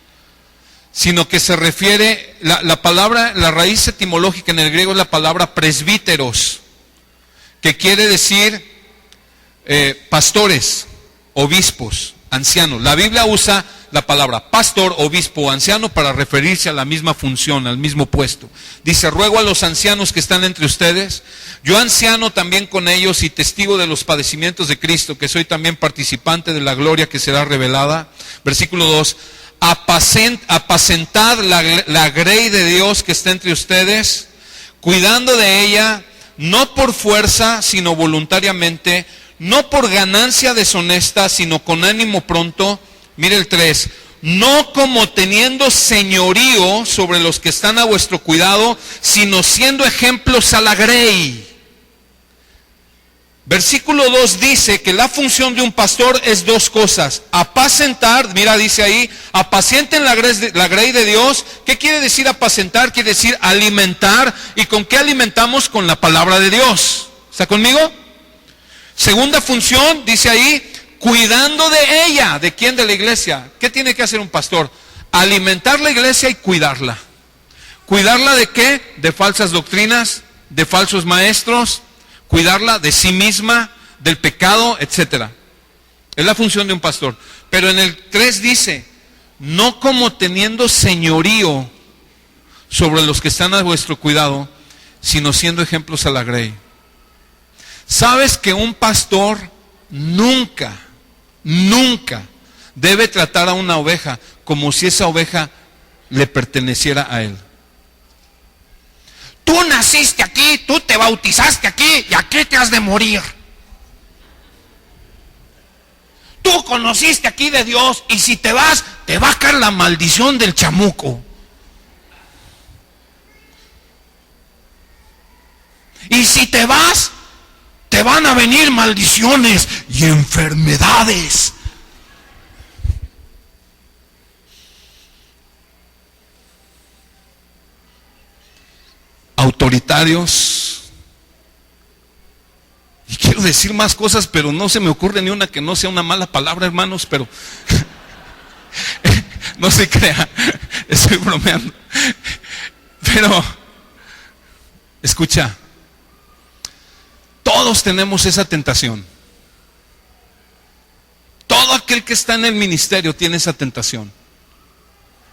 sino que se refiere, la palabra, la raíz etimológica en el griego es la palabra presbíteros, que quiere decir pastores, obispos, ancianos. La Biblia usa la palabra pastor, obispo, anciano para referirse a la misma función, al mismo puesto. Dice, ruego a los ancianos que están entre ustedes, yo anciano también con ellos y testigo de los padecimientos de Cristo, que soy también participante de la gloria que será revelada. Versículo 2, apacentad la grey de Dios que está entre ustedes, cuidando de ella, no por fuerza, sino voluntariamente, no por ganancia deshonesta, sino con ánimo pronto. Mire el 3, no como teniendo señorío sobre los que están a vuestro cuidado, sino siendo ejemplos a la grey. Versículo 2 dice que la función de un pastor es 2 cosas. Apacentar, mira dice ahí, apacienten la grey de Dios. ¿Qué quiere decir apacentar? Quiere decir alimentar. ¿Y con qué alimentamos? Con la palabra de Dios. ¿Está conmigo? Segunda función, dice ahí, cuidando de ella. ¿De quién? De la iglesia. ¿Qué tiene que hacer un pastor? Alimentar la iglesia y cuidarla. ¿Cuidarla de qué? De falsas doctrinas, de falsos maestros. Cuidarla de sí misma, del pecado, etc. Es la función de un pastor. Pero en el 3 dice, no como teniendo señorío sobre los que están a vuestro cuidado, sino siendo ejemplos a la grey. ¿Sabes que un pastor nunca debe tratar a una oveja como si esa oveja le perteneciera a él? Tú naciste aquí, tú te bautizaste aquí y aquí te has de morir. Tú conociste aquí de Dios y si te vas, te va a caer la maldición del chamuco. Y si te vas, te van a venir maldiciones y enfermedades. Autoritarios. Y quiero decir más cosas, pero no se me ocurre ni una que no sea una mala palabra, hermanos, pero no se crea, estoy bromeando. Pero, escucha, todos tenemos esa tentación. Todo aquel que está en el ministerio tiene esa tentación.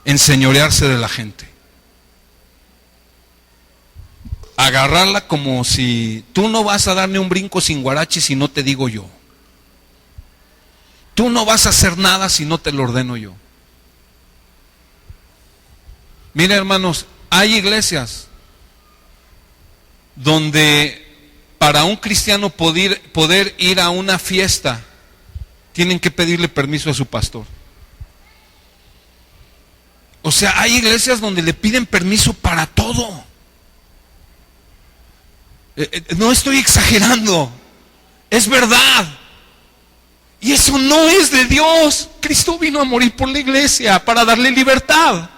Enseñorearse de la gente. Agarrarla como si tú no vas a darme un brinco sin guarache si no te digo yo. Tú no vas a hacer nada si no te lo ordeno yo. Mira, hermanos, hay iglesias donde para un cristiano poder ir a una fiesta tienen que pedirle permiso a su pastor. O sea, hay iglesias donde le piden permiso para todo. No estoy exagerando, es verdad. Y eso no es de Dios. Cristo vino a morir por la iglesia para darle libertad.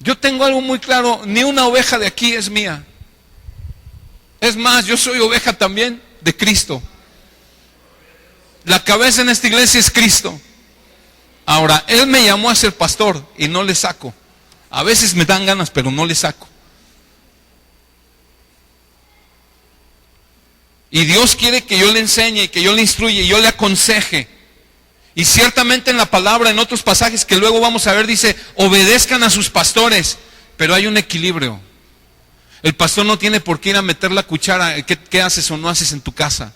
Yo tengo algo muy claro, ni una oveja de aquí es mía. Es más, yo soy oveja también de Cristo. La cabeza en esta iglesia es Cristo. Ahora, Él me llamó a ser pastor y no le saco. A veces me dan ganas, pero no le saco. Y Dios quiere que yo le enseñe, que yo le instruya y yo le aconseje. Y ciertamente en la palabra, en otros pasajes que luego vamos a ver, dice, obedezcan a sus pastores. Pero hay un equilibrio. El pastor no tiene por qué ir a meter la cuchara, qué haces o no haces en tu casa.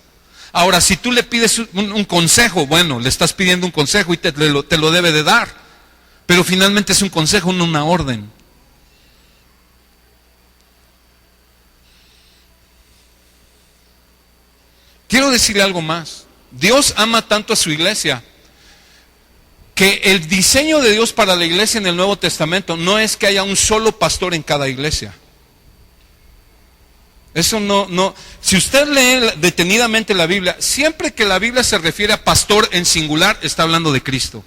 Ahora, si tú le pides un consejo, bueno, le estás pidiendo un consejo y te lo debe de dar. Pero finalmente es un consejo, no una orden. Quiero decirle algo más. Dios ama tanto a su iglesia que el diseño de Dios para la iglesia en el Nuevo Testamento no es que haya un solo pastor en cada iglesia. Eso no. Si usted lee detenidamente la Biblia, siempre que la Biblia se refiere a pastor en singular, está hablando de Cristo.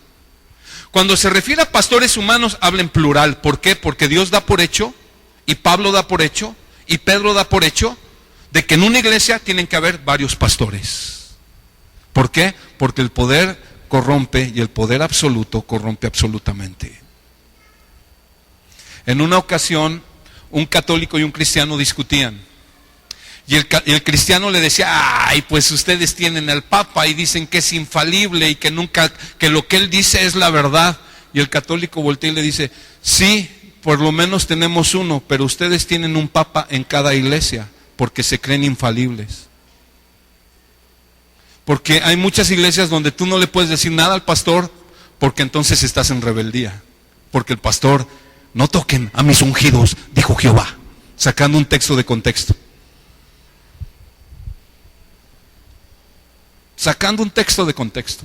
Cuando se refiere a pastores humanos, habla en plural. ¿Por qué? Porque Dios da por hecho, y Pablo da por hecho, y Pedro da por hecho, de que en una iglesia tienen que haber varios pastores. ¿Por qué? Porque el poder corrompe y el poder absoluto corrompe absolutamente. En una ocasión, un católico y un cristiano discutían. Y el cristiano le decía, ay, pues ustedes tienen al Papa y dicen que es infalible y que lo que él dice es la verdad. Y el católico voltea y le dice, sí, por lo menos tenemos uno, pero ustedes tienen un Papa en cada iglesia porque se creen infalibles. Porque hay muchas iglesias donde tú no le puedes decir nada al pastor porque entonces estás en rebeldía. Porque el pastor, no toquen a mis ungidos, dijo Jehová, sacando un texto de contexto. Sacando un texto de contexto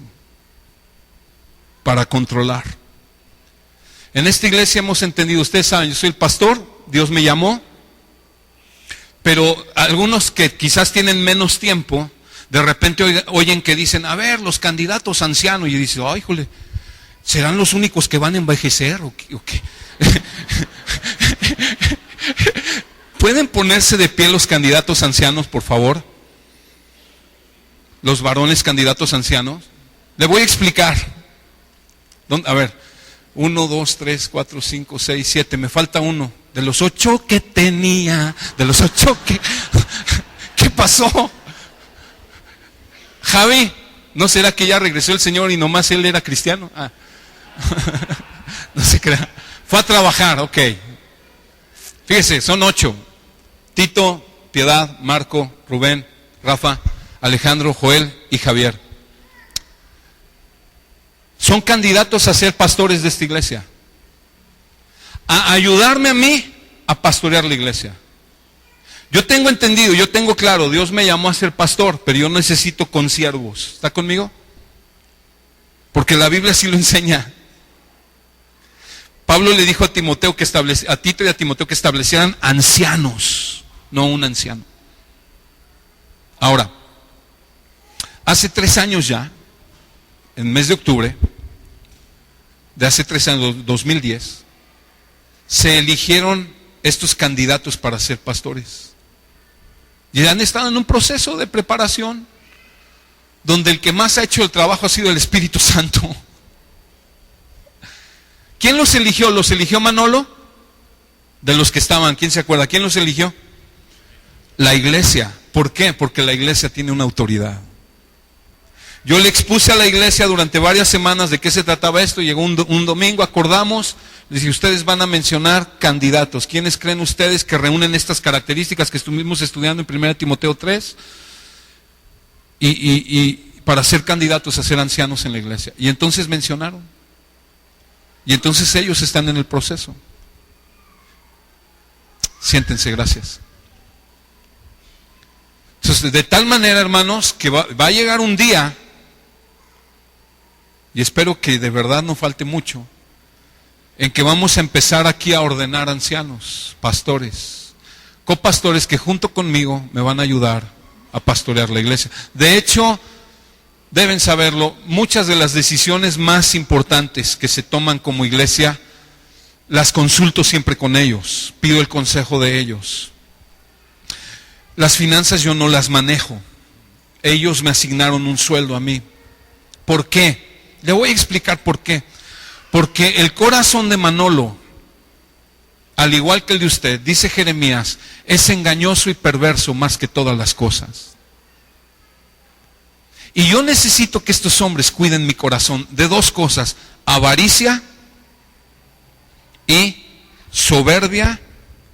para controlar. En esta iglesia hemos entendido, ustedes saben, yo soy el pastor, Dios me llamó, pero algunos que quizás tienen menos tiempo, de repente oyen que dicen, a ver, los candidatos ancianos, y dicen, ay, híjole, ¿serán los únicos que van a envejecer o qué? ¿Pueden ponerse de pie los candidatos ancianos, por favor? Los varones candidatos ancianos. Le voy a explicar. A ver, 1, 2, 3, 4, 5, 6, 7. Me falta uno. De los 8 que tenía. De los 8 que... ¿Qué pasó? Javi, ¿no será que ya regresó el Señor y nomás él era cristiano? No se crea. Fue a trabajar, ok. Fíjese, son 8. Tito, Piedad, Marco, Rubén, Rafa, Alejandro, Joel y Javier. Son candidatos a ser pastores de esta iglesia. A ayudarme a mí a pastorear la iglesia. Yo tengo entendido, yo tengo claro, Dios me llamó a ser pastor, pero yo necesito consiervos. ¿Está conmigo? Porque la Biblia sí lo enseña. Pablo le dijo a Timoteo a Tito y a Timoteo que establecieran ancianos, no un anciano. Ahora, hace 3 años ya, en el mes de octubre, de hace 3 años, 2010, se eligieron estos candidatos para ser pastores. Y han estado en un proceso de preparación, donde el que más ha hecho el trabajo ha sido el Espíritu Santo. ¿Quién los eligió? ¿Los eligió Manolo? De los que estaban, ¿quién se acuerda? ¿Quién los eligió? La iglesia. ¿Por qué? Porque la iglesia tiene una autoridad. Yo le expuse a la iglesia durante varias semanas de qué se trataba esto. Llegó un domingo, acordamos, les dije, ustedes van a mencionar candidatos. ¿Quiénes creen ustedes que reúnen estas características que estuvimos estudiando en 1 Timoteo 3? Y para ser candidatos a ser ancianos en la iglesia. Y entonces mencionaron. Y entonces ellos están en el proceso. Siéntense, gracias. Entonces, de tal manera, hermanos, que va a llegar un día, y espero que de verdad no falte mucho, en que vamos a empezar aquí a ordenar ancianos, pastores, copastores que junto conmigo me van a ayudar a pastorear la iglesia. De hecho, deben saberlo, muchas de las decisiones más importantes que se toman como iglesia, las consulto siempre con ellos, pido el consejo de ellos. Las finanzas yo no las manejo, ellos me asignaron un sueldo a mí. ¿Por qué? Le voy a explicar por qué. Porque el corazón de Manolo, al igual que el de usted, dice Jeremías, es engañoso y perverso más que todas las cosas. Y yo necesito que estos hombres cuiden mi corazón de 2 cosas: avaricia y soberbia,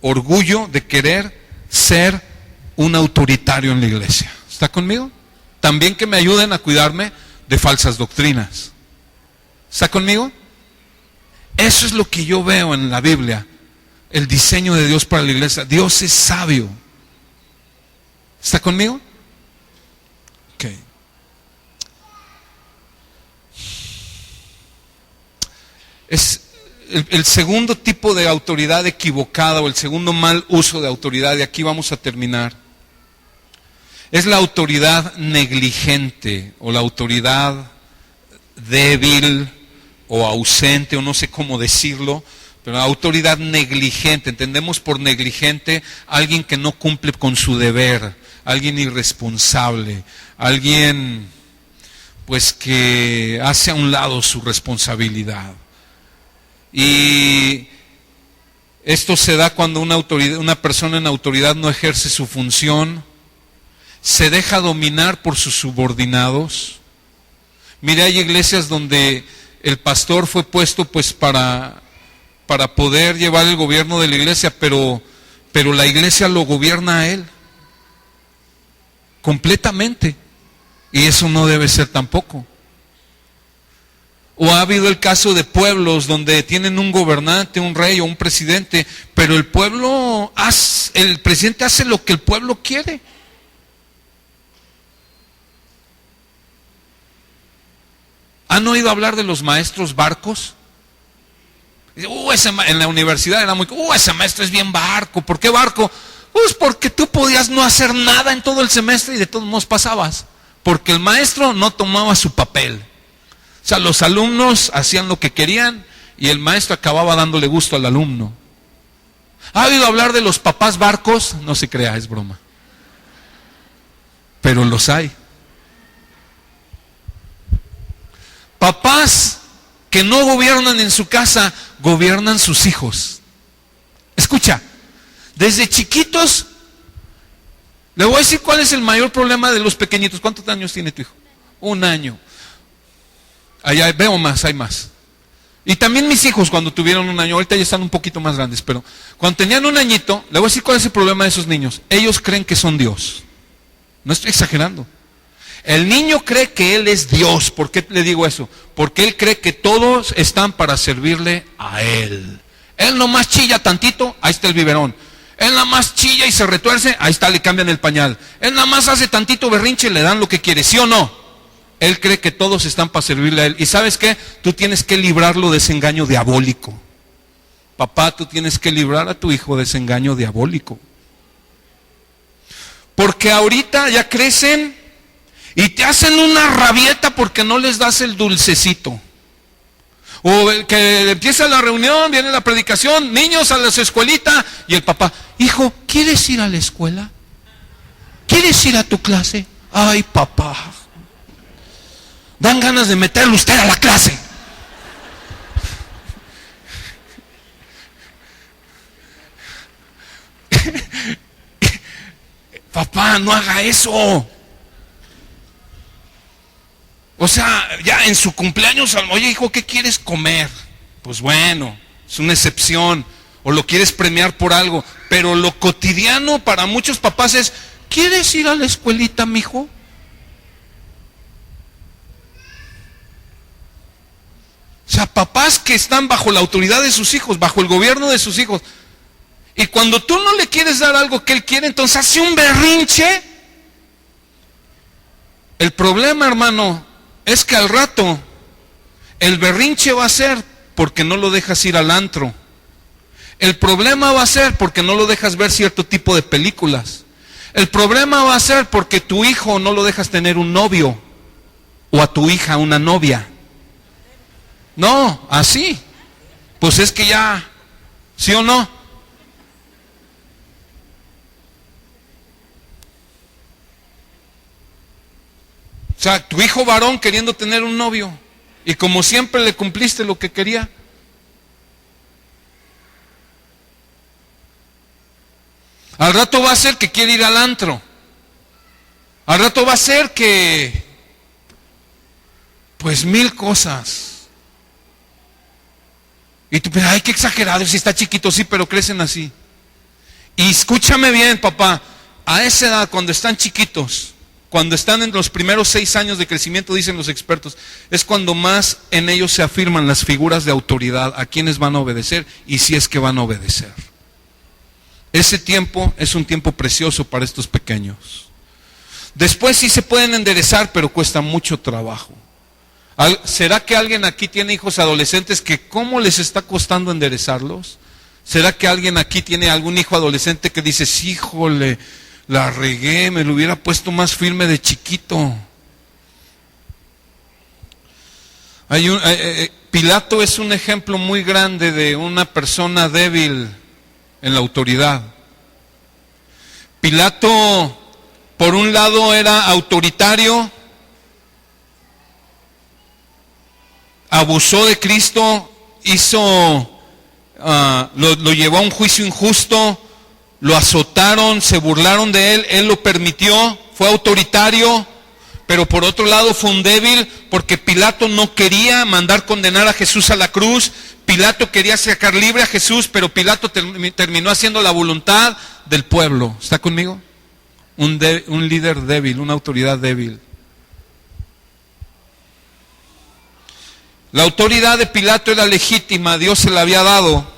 orgullo de querer ser un autoritario en la iglesia. ¿Está conmigo? También que me ayuden a cuidarme de falsas doctrinas. ¿Está conmigo? Eso es lo que yo veo en la Biblia, el diseño de Dios para la iglesia. Dios es sabio. ¿Está conmigo? Ok. Es el segundo tipo de autoridad equivocada, o el segundo mal uso de autoridad, y aquí vamos a terminar, es la autoridad negligente, o la autoridad débil, o ausente, o no sé cómo decirlo, pero la autoridad negligente. Entendemos por negligente alguien que no cumple con su deber, alguien irresponsable, alguien pues que hace a un lado su responsabilidad. Y esto se da cuando una persona en autoridad no ejerce su función, se deja dominar por sus subordinados. Mire, hay iglesias donde el pastor fue puesto pues para poder llevar el gobierno de la iglesia, pero la iglesia lo gobierna a él completamente, y eso no debe ser tampoco. O ha habido el caso de pueblos donde tienen un gobernante, un rey o un presidente, pero el presidente hace lo que el pueblo quiere. ¿Han oído hablar de los maestros barcos? En la universidad era muy... ese maestro es bien barco. ¿Por qué barco? Pues porque tú podías no hacer nada en todo el semestre y de todos modos pasabas. Porque el maestro no tomaba su papel. O sea, los alumnos hacían lo que querían y el maestro acababa dándole gusto al alumno. ¿Ha oído hablar de los papás barcos? No se crea, es broma. Pero los hay. Papás que no gobiernan en su casa, gobiernan sus hijos. Escucha, desde chiquitos, le voy a decir cuál es el mayor problema de los pequeñitos. ¿Cuántos años tiene tu hijo? 1 año. Allá veo más, hay más. Y también mis hijos cuando tuvieron un año, ahorita ya están un poquito más grandes, pero cuando tenían un añito, le voy a decir cuál es el problema de esos niños. Ellos creen que son Dios. No estoy exagerando. El niño cree que él es Dios. ¿Por qué le digo eso? Porque él cree que todos están para servirle a él. Él nomás chilla tantito, ahí está el biberón. Él nada más chilla y se retuerce, ahí está, le cambian el pañal. Él nada más hace tantito berrinche, le dan lo que quiere, ¿sí o no? Él cree que todos están para servirle a él. ¿Y sabes qué? Tú tienes que librarlo de ese engaño diabólico. Papá, tú tienes que librar a tu hijo de ese engaño diabólico. Porque ahorita ya crecen y te hacen una rabieta porque no les das el dulcecito. O que empieza la reunión, viene la predicación, niños a la escuelita, y el papá, hijo, ¿quieres ir a la escuela? ¿Quieres ir a tu clase? Ay, papá, dan ganas de meterlo usted a la clase. Papá, no haga eso. O sea, ya en su cumpleaños, oye hijo, ¿qué quieres comer? Pues bueno, es una excepción. O lo quieres premiar por algo. Pero lo cotidiano para muchos papás es, ¿quieres ir a la escuelita, mijo? O sea, papás que están bajo la autoridad de sus hijos, bajo el gobierno de sus hijos. Y cuando tú no le quieres dar algo que él quiere, entonces hace un berrinche. El problema, hermano, es que al rato el berrinche va a ser porque no lo dejas ir al antro. El problema va a ser porque no lo dejas ver cierto tipo de películas. El problema va a ser porque tu hijo no lo dejas tener un novio o a tu hija una novia. No, así. Pues es que ya, ¿sí o no? O sea, tu hijo varón queriendo tener un novio y como siempre le cumpliste lo que quería. Al rato va a ser que quiere ir al antro. Al rato va a ser que, pues 1000 cosas. Y tú piensas, ay, qué exagerado, si está chiquito, sí, pero crecen así. Y escúchame bien, papá, a esa edad, cuando están chiquitos, cuando están en los primeros 6 años de crecimiento, dicen los expertos, es cuando más en ellos se afirman las figuras de autoridad, a quienes van a obedecer y si es que van a obedecer. Ese tiempo es un tiempo precioso para estos pequeños. Después sí se pueden enderezar, pero cuesta mucho trabajo. ¿Será que alguien aquí tiene hijos adolescentes que cómo les está costando enderezarlos? ¿Será que alguien aquí tiene algún hijo adolescente que dice, sí, híjole, la regué, me lo hubiera puesto más firme de chiquito? Pilato es un ejemplo muy grande de una persona débil en la autoridad. Pilato, por un lado, era autoritario, abusó de Cristo, lo llevó a un juicio injusto, lo azotaron, se burlaron de él lo permitió, fue autoritario, pero por otro lado fue un débil porque Pilato no quería mandar condenar a Jesús a la cruz. Pilato quería sacar libre a Jesús, pero Pilato terminó haciendo la voluntad del pueblo. ¿Está conmigo? Un líder débil, una autoridad débil. La autoridad de Pilato era legítima, Dios se la había dado,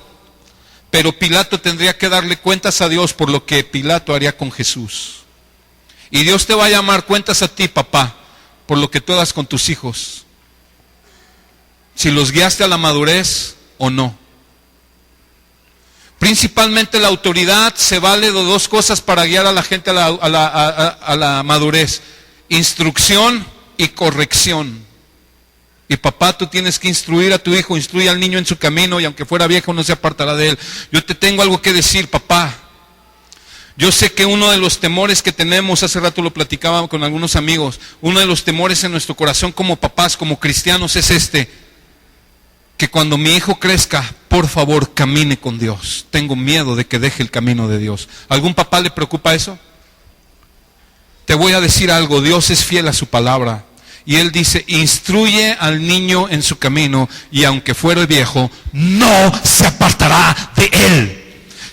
pero Pilato tendría que darle cuentas a Dios por lo que Pilato haría con Jesús. Y Dios te va a llamar cuentas a ti, papá, por lo que tú hagas con tus hijos. Si los guiaste a la madurez o no. Principalmente la autoridad se vale de 2 cosas para guiar a la gente a la madurez: instrucción y corrección. Y papá, tú tienes que instruir a tu hijo, instruye al niño en su camino, y aunque fuera viejo no se apartará de él. Yo te tengo algo que decir, papá. Yo sé que uno de los temores que tenemos, hace rato lo platicaba con algunos amigos, uno de los temores en nuestro corazón como papás, como cristianos, es que cuando mi hijo crezca, por favor, camine con Dios. Tengo miedo de que deje el camino de Dios. ¿Algún papá le preocupa eso? Te voy a decir algo, Dios es fiel a su palabra. Y él dice, instruye al niño en su camino, y aunque fuere viejo, no se apartará de él.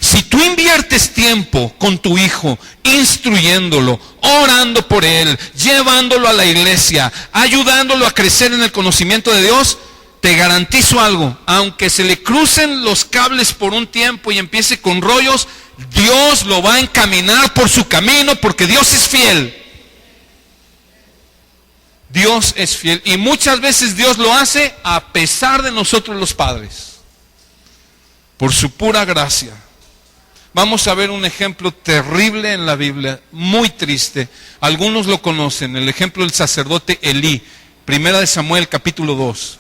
si tú inviertes tiempo con tu hijo, instruyéndolo, orando por él, llevándolo a la iglesia, ayudándolo a crecer en el conocimiento de Dios, te garantizo algo, aunque se le crucen los cables por un tiempo y empiece con rollos, Dios lo va a encaminar por su camino, porque Dios es fiel. Dios es fiel, y muchas veces Dios lo hace a pesar de nosotros los padres, por su pura gracia. Vamos a ver un ejemplo terrible en la Biblia, muy triste. Algunos lo conocen, el ejemplo del sacerdote Elí, 1 Samuel capítulo 2.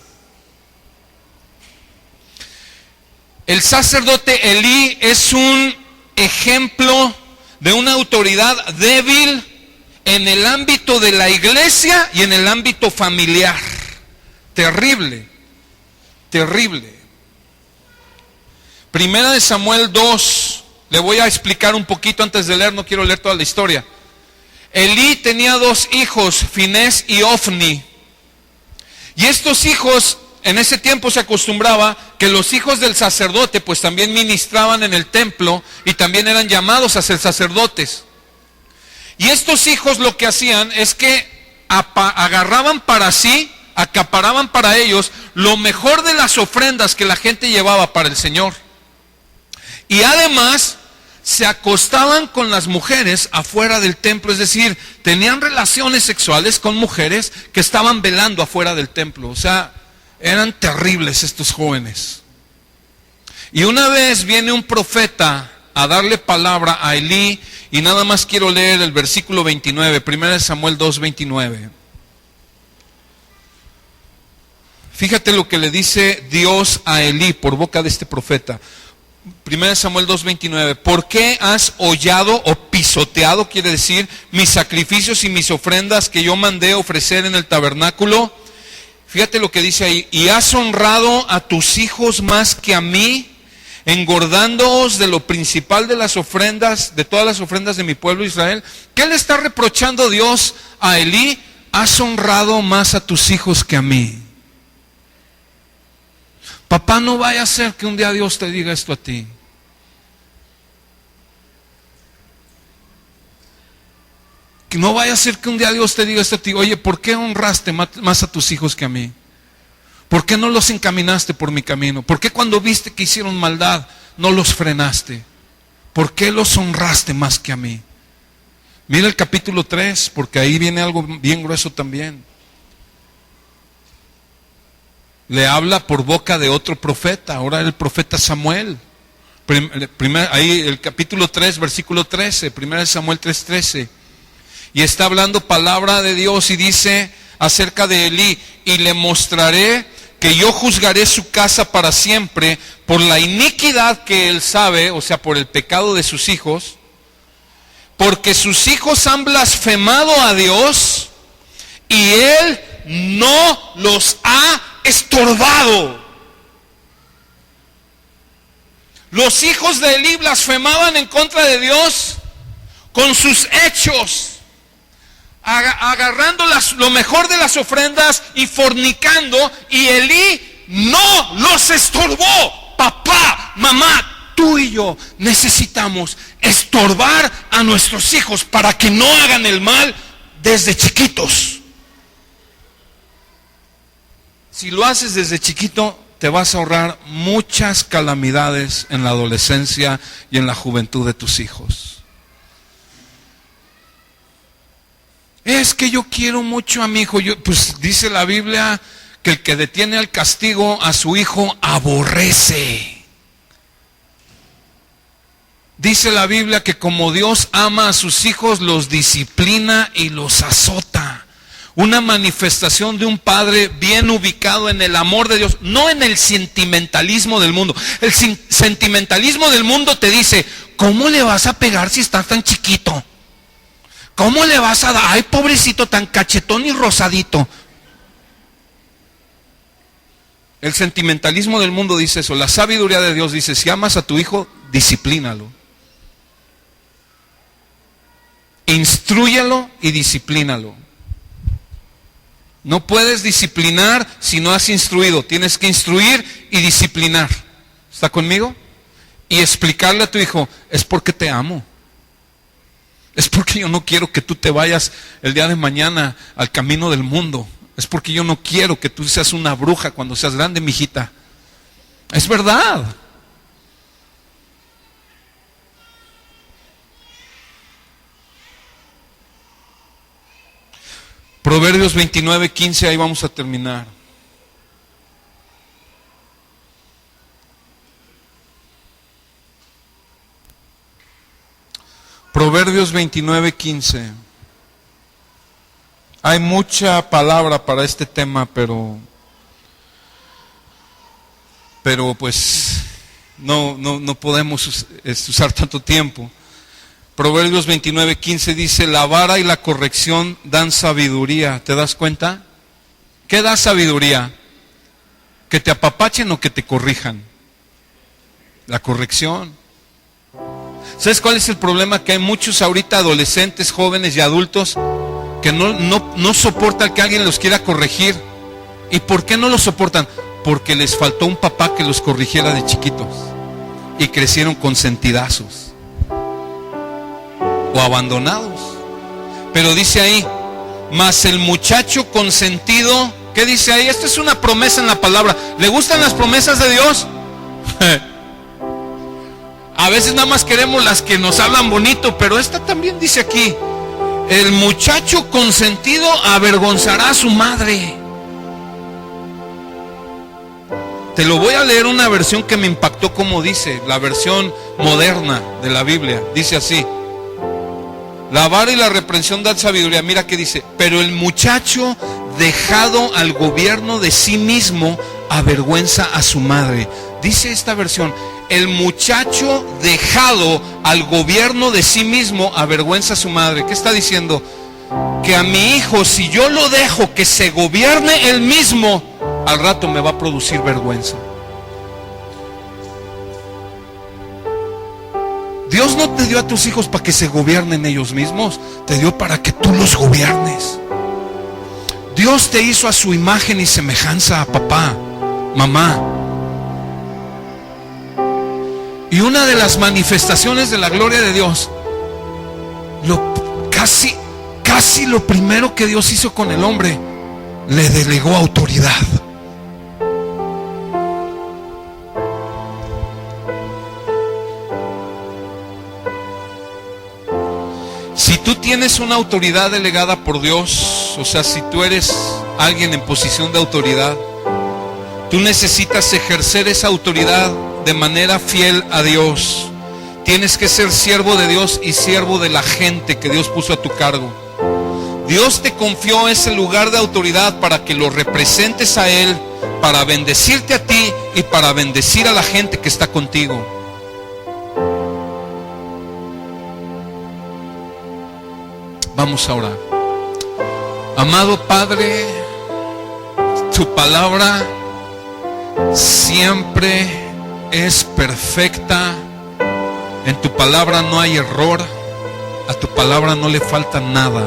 El sacerdote Elí es un ejemplo de una autoridad débil en el ámbito de la iglesia y en el ámbito familiar. Terrible, terrible. 1 Samuel 2. Le voy a explicar un poquito antes de leer, no quiero leer toda la historia. Elí tenía 2 hijos, Finés y Ofni. Y estos hijos, en ese tiempo se acostumbraba que los hijos del sacerdote pues también ministraban en el templo y también eran llamados a ser sacerdotes. Y estos hijos lo que hacían es que agarraban para sí, acaparaban para ellos lo mejor de las ofrendas que la gente llevaba para el Señor. Y además se acostaban con las mujeres afuera del templo, es decir, tenían relaciones sexuales con mujeres que estaban velando afuera del templo. O sea, eran terribles estos jóvenes. Y una vez viene un profeta a darle palabra a Elí, y nada más quiero leer el versículo 29, 1 Samuel 2, 29. Fíjate lo que le dice Dios a Elí por boca de este profeta. 1 Samuel 2:29, ¿por qué has hollado o pisoteado, quiere decir, mis sacrificios y mis ofrendas que yo mandé ofrecer en el tabernáculo? Fíjate lo que dice ahí, y has honrado a tus hijos más que a mí, engordándoos de lo principal de las ofrendas, de todas las ofrendas de mi pueblo Israel. ¿Qué le está reprochando Dios a Elí? Has honrado más a tus hijos que a mí. Papá, no vaya a ser que un día Dios te diga esto a ti. Que no vaya a ser que un día Dios te diga esto a ti. Oye, ¿por qué honraste más a tus hijos que a mí? ¿Por qué no los encaminaste por mi camino? ¿Por qué cuando viste que hicieron maldad no los frenaste? ¿Por qué los honraste más que a mí? Mira el capítulo 3, porque ahí viene algo bien grueso también. Le habla por boca de otro profeta, ahora el profeta Samuel. Ahí el capítulo 3, versículo 13, 1 Samuel 3:13. Y está hablando palabra de Dios y dice acerca de Elí, y le mostraré que yo juzgaré su casa para siempre por la iniquidad que él sabe, o sea, por el pecado de sus hijos, porque sus hijos han blasfemado a Dios y él no los ha estorbado. Los hijos de Elí blasfemaban en contra de Dios con sus hechos, agarrando lo mejor de las ofrendas y fornicando, y Elí no los estorbó. Papá, mamá, tú y yo necesitamos estorbar a nuestros hijos para que no hagan el mal desde chiquitos. Si lo haces desde chiquito, te vas a ahorrar muchas calamidades en la adolescencia y en la juventud de tus hijos. Es que yo quiero mucho a mi hijo. Pues dice la Biblia que el que detiene al castigo a su hijo aborrece. Dice la Biblia que como Dios ama a sus hijos, los disciplina y los azota. Una manifestación de un padre bien ubicado en el amor de Dios, no en el sentimentalismo del mundo. El sentimentalismo del mundo te dice, ¿cómo le vas a pegar si estás tan chiquito? ¿Cómo le vas a dar? Ay, pobrecito, tan cachetón y rosadito. El sentimentalismo del mundo dice eso. La sabiduría de Dios dice, si amas a tu hijo, disciplínalo. Instrúyelo y disciplínalo. No puedes disciplinar si no has instruido. Tienes que instruir y disciplinar. ¿Está conmigo? Y explicarle a tu hijo, es porque te amo. Es porque yo no quiero que tú te vayas el día de mañana al camino del mundo. Es porque yo no quiero que tú seas una bruja cuando seas grande, mijita. Es verdad. Proverbios 29:15, ahí vamos a terminar. Proverbios 29:15. Hay mucha palabra para este tema, pero pues no podemos usar tanto tiempo. Proverbios 29:15 dice, la vara y la corrección dan sabiduría. ¿Te das cuenta? ¿Qué da sabiduría? ¿Que te apapachen o que te corrijan? La corrección. ¿Sabes cuál es el problema? Que hay muchos ahorita adolescentes, jóvenes y adultos que no soportan que alguien los quiera corregir. ¿Y por qué no lo soportan? Porque les faltó un papá que los corrigiera de chiquitos y crecieron consentidazos o abandonados. Pero dice ahí, mas el muchacho consentido, ¿qué dice ahí? Esta es una promesa en la palabra. ¿Le gustan las promesas de Dios? A veces nada más queremos las que nos hablan bonito, pero esta también dice aquí, el muchacho consentido avergonzará a su madre. Te lo voy a leer una versión que me impactó como dice, la versión moderna de la Biblia. Dice así, la vara y la reprensión dan sabiduría. Mira que dice, pero el muchacho dejado al gobierno de sí mismo avergüenza a su madre. Dice esta versión, el muchacho dejado al gobierno de sí mismo avergüenza a su madre. ¿Qué está diciendo? Que a mi hijo, si yo lo dejo que se gobierne él mismo, al rato me va a producir vergüenza. Dios no te dio a tus hijos para que se gobiernen ellos mismos, te dio para que tú los gobiernes. Dios te hizo a su imagen y semejanza, papá, mamá. Y una de las manifestaciones de la gloria de Dios, casi lo primero que Dios hizo con el hombre, le delegó autoridad. Si tú tienes una autoridad delegada por Dios, o sea, si tú eres alguien en posición de autoridad, tú necesitas ejercer esa autoridad de manera fiel a Dios. Tienes que ser siervo de Dios y siervo de la gente que Dios puso a tu cargo. Dios te confió ese lugar de autoridad para que lo representes a Él, para bendecirte a ti y para bendecir a la gente que está contigo. Vamos a orar. Amado Padre, tu palabra siempre es perfecta. En tu palabra no hay error. A tu palabra no le falta nada.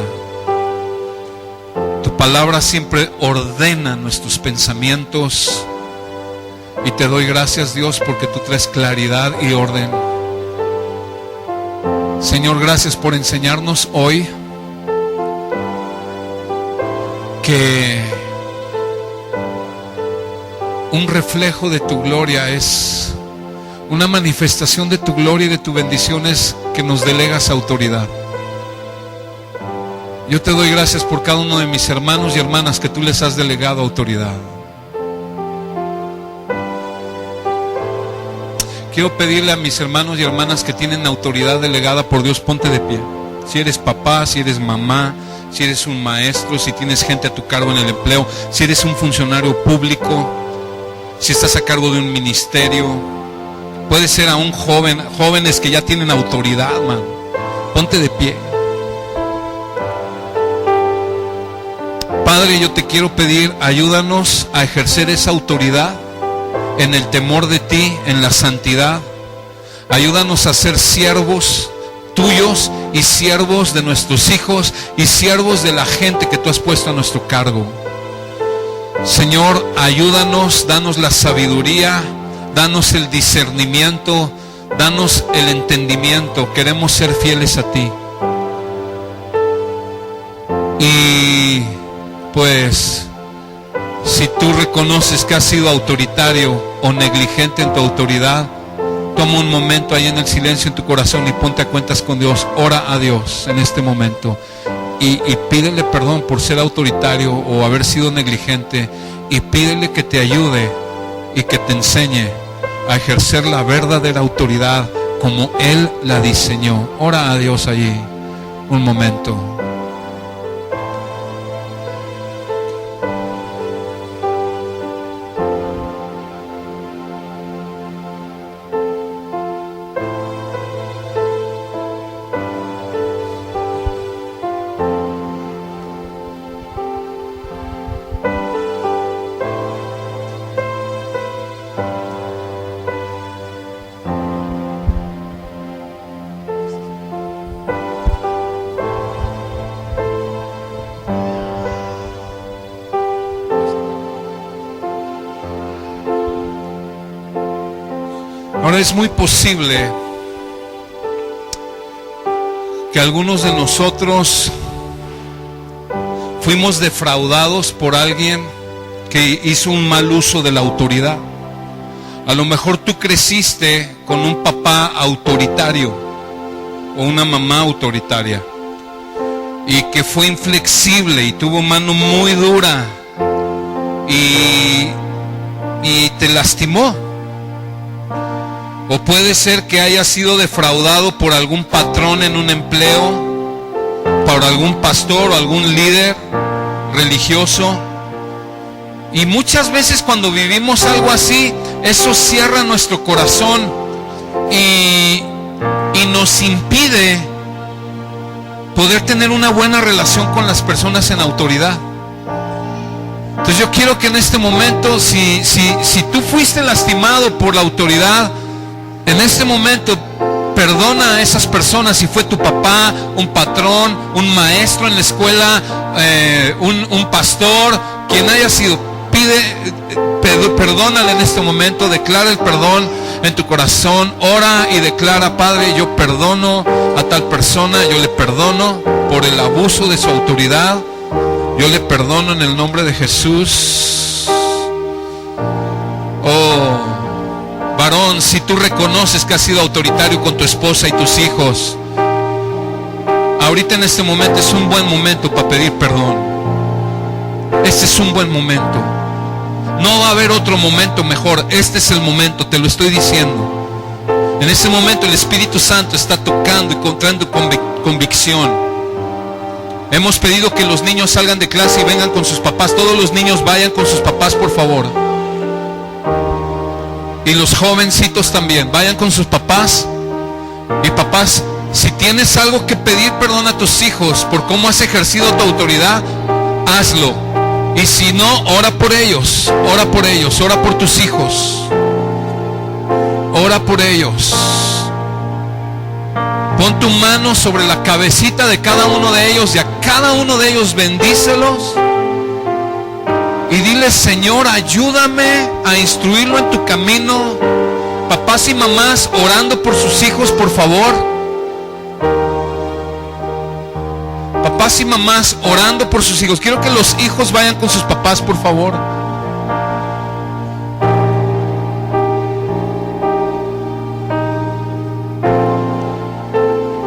Tu palabra siempre ordena nuestros pensamientos. Y te doy gracias, Dios, porque tú traes claridad y orden. Señor, gracias por enseñarnos hoy que un reflejo de tu gloria es una manifestación de tu gloria y de tu bendición, es que nos delegas autoridad. Yo te doy gracias por cada uno de mis hermanos y hermanas que tú les has delegado autoridad. Quiero pedirle a mis hermanos y hermanas que tienen autoridad delegada por Dios, ponte de pie. Si eres papá, si eres mamá, si eres un maestro, si tienes gente a tu cargo en el empleo, si eres un funcionario público, si estás a cargo de un ministerio, puede ser aún jóvenes que ya tienen autoridad, man. Ponte de pie. Padre, yo te quiero pedir, ayúdanos a ejercer esa autoridad en el temor de ti, en la santidad. Ayúdanos a ser siervos tuyos y siervos de nuestros hijos y siervos de la gente que tú has puesto a nuestro cargo. Señor, ayúdanos, danos la sabiduría, danos el discernimiento, danos el entendimiento. Queremos ser fieles a ti. Y pues, si tú reconoces que has sido autoritario o negligente en tu autoridad, toma un momento ahí en el silencio en tu corazón y ponte a cuentas con Dios. Ora a Dios en este momento y pídele perdón por ser autoritario o haber sido negligente, y pídele que te ayude y que te enseñe a ejercer la verdadera autoridad como Él la diseñó. Ora a Dios allí un momento. Ahora, es muy posible que algunos de nosotros fuimos defraudados por alguien que hizo un mal uso de la autoridad. A lo mejor tú creciste con un papá autoritario o una mamá autoritaria y que fue inflexible y tuvo mano muy dura y te lastimó. O puede ser que haya sido defraudado por algún patrón en un empleo, por algún pastor o algún líder religioso. Y muchas veces cuando vivimos algo así, eso cierra nuestro corazón y nos impide poder tener una buena relación con las personas en autoridad. Entonces yo quiero que en este momento, si tú fuiste lastimado por la autoridad, en este momento perdona a esas personas. Si fue tu papá, un patrón, un maestro en la escuela, un pastor, quien haya sido, perdónale en este momento. Declara el perdón en tu corazón. Ora y declara: Padre, yo perdono a tal persona, yo le perdono por el abuso de su autoridad, yo le perdono en el nombre de Jesús. Oh, varón, si tú reconoces que has sido autoritario con tu esposa y tus hijos, ahorita en este momento es un buen momento para pedir perdón. Este es un buen momento. No va a haber otro momento mejor. Este es el momento, te lo estoy diciendo. En este momento el Espíritu Santo está tocando y encontrando convicción. Hemos pedido que los niños salgan de clase y vengan con sus papás. Todos los niños vayan con sus papás, por favor. Y los jovencitos también, vayan con sus papás. Y papás, si tienes algo que pedir perdón a tus hijos por cómo has ejercido tu autoridad, hazlo. Y si no, ora por ellos, ora por ellos, ora por tus hijos, ora por ellos. Pon tu mano sobre la cabecita de cada uno de ellos y a cada uno de ellos bendícelos. Y dile: Señor, ayúdame a instruirlo en tu camino. Papás y mamás, orando por sus hijos, por favor. Papás y mamás, orando por sus hijos. Quiero que los hijos vayan con sus papás, por favor.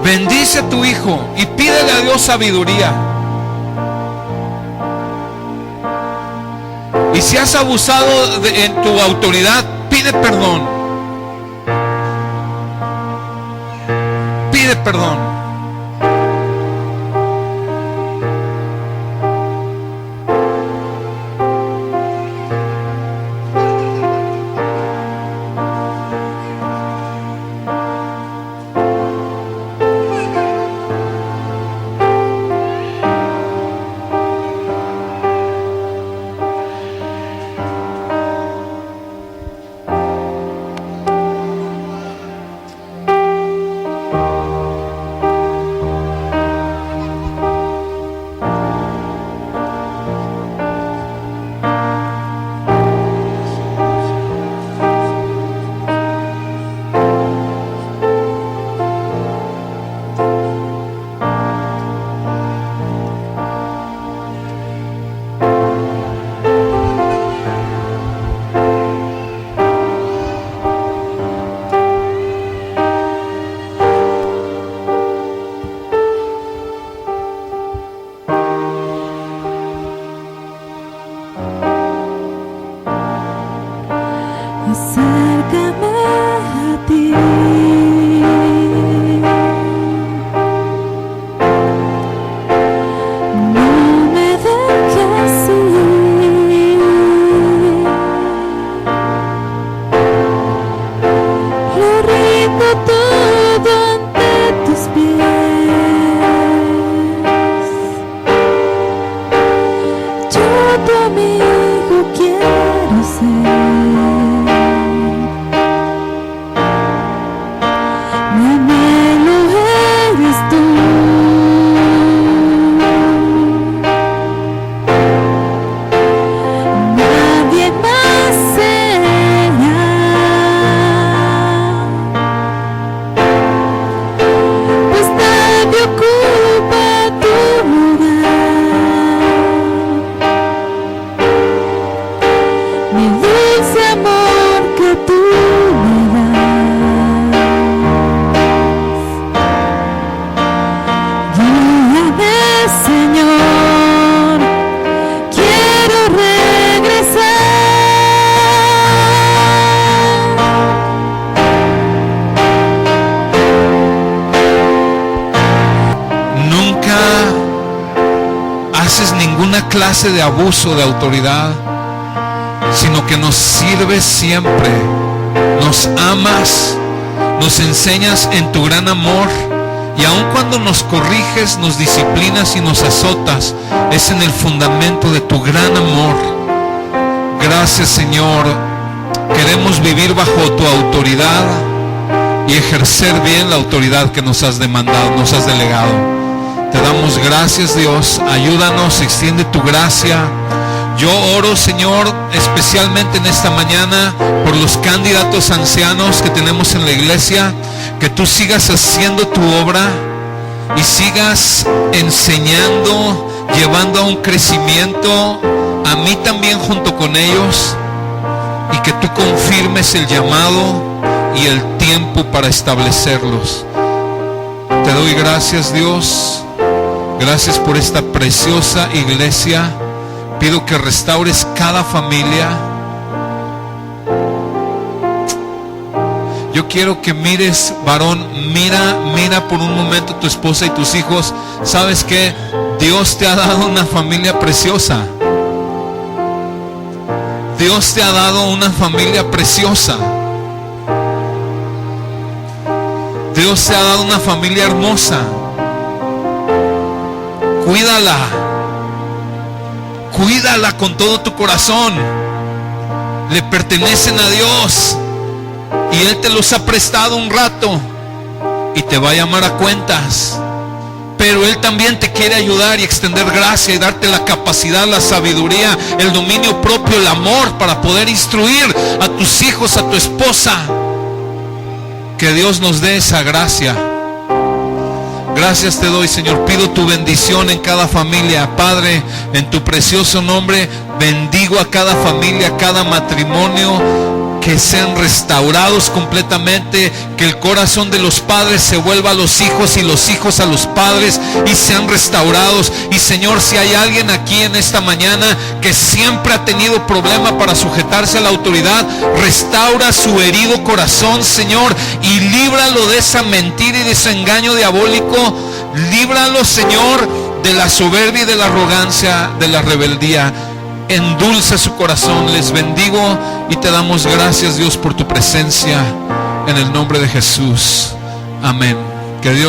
Bendice a tu hijo y pídele a Dios sabiduría. Y si has abusado en tu autoridad, pide perdón. Pide perdón. clase de abuso de autoridad, sino que nos sirves siempre, nos amas, nos enseñas en tu gran amor, y aun cuando nos corriges, nos disciplinas y nos azotas, es en el fundamento de tu gran amor. Gracias, Señor. Queremos vivir bajo tu autoridad y ejercer bien la autoridad que nos has demandado, nos has delegado. Te damos gracias, Dios. Ayúdanos, extiende tu gracia. Yo oro, Señor, especialmente en esta mañana por los candidatos ancianos que tenemos en la iglesia, que tú sigas haciendo tu obra y sigas enseñando, llevando a un crecimiento, a mí también junto con ellos, y que tú confirmes el llamado y el tiempo para establecerlos. Te doy gracias, Dios. Gracias por esta preciosa iglesia. Pido que restaures cada familia. Yo quiero que mires, varón, mira por un momento a tu esposa y tus hijos. ¿Sabes qué? Dios te ha dado una familia preciosa. Dios te ha dado una familia preciosa. Dios te ha dado una familia hermosa. Cuídala. Cuídala con todo tu corazón. Le pertenecen a Dios y Él te los ha prestado un rato y te va a llamar a cuentas. Pero Él también te quiere ayudar y extender gracia y darte la capacidad, la sabiduría, el dominio propio, el amor para poder instruir a tus hijos, a tu esposa. Que Dios nos dé esa gracia. Gracias te doy, Señor. Pido tu bendición en cada familia. Padre, en tu precioso nombre, bendigo a cada familia, a cada matrimonio, que sean restaurados completamente, que el corazón de los padres se vuelva a los hijos y los hijos a los padres y sean restaurados. Y Señor, si hay alguien aquí en esta mañana que siempre ha tenido problema para sujetarse a la autoridad, restaura su herido corazón, Señor, y líbralo de esa mentira y de ese engaño diabólico. Líbralo, Señor, de la soberbia y de la arrogancia, de la rebeldía. Endulza su corazón. Les bendigo y te damos gracias, Dios, por tu presencia, en el nombre de Jesús. Amén. Que Dios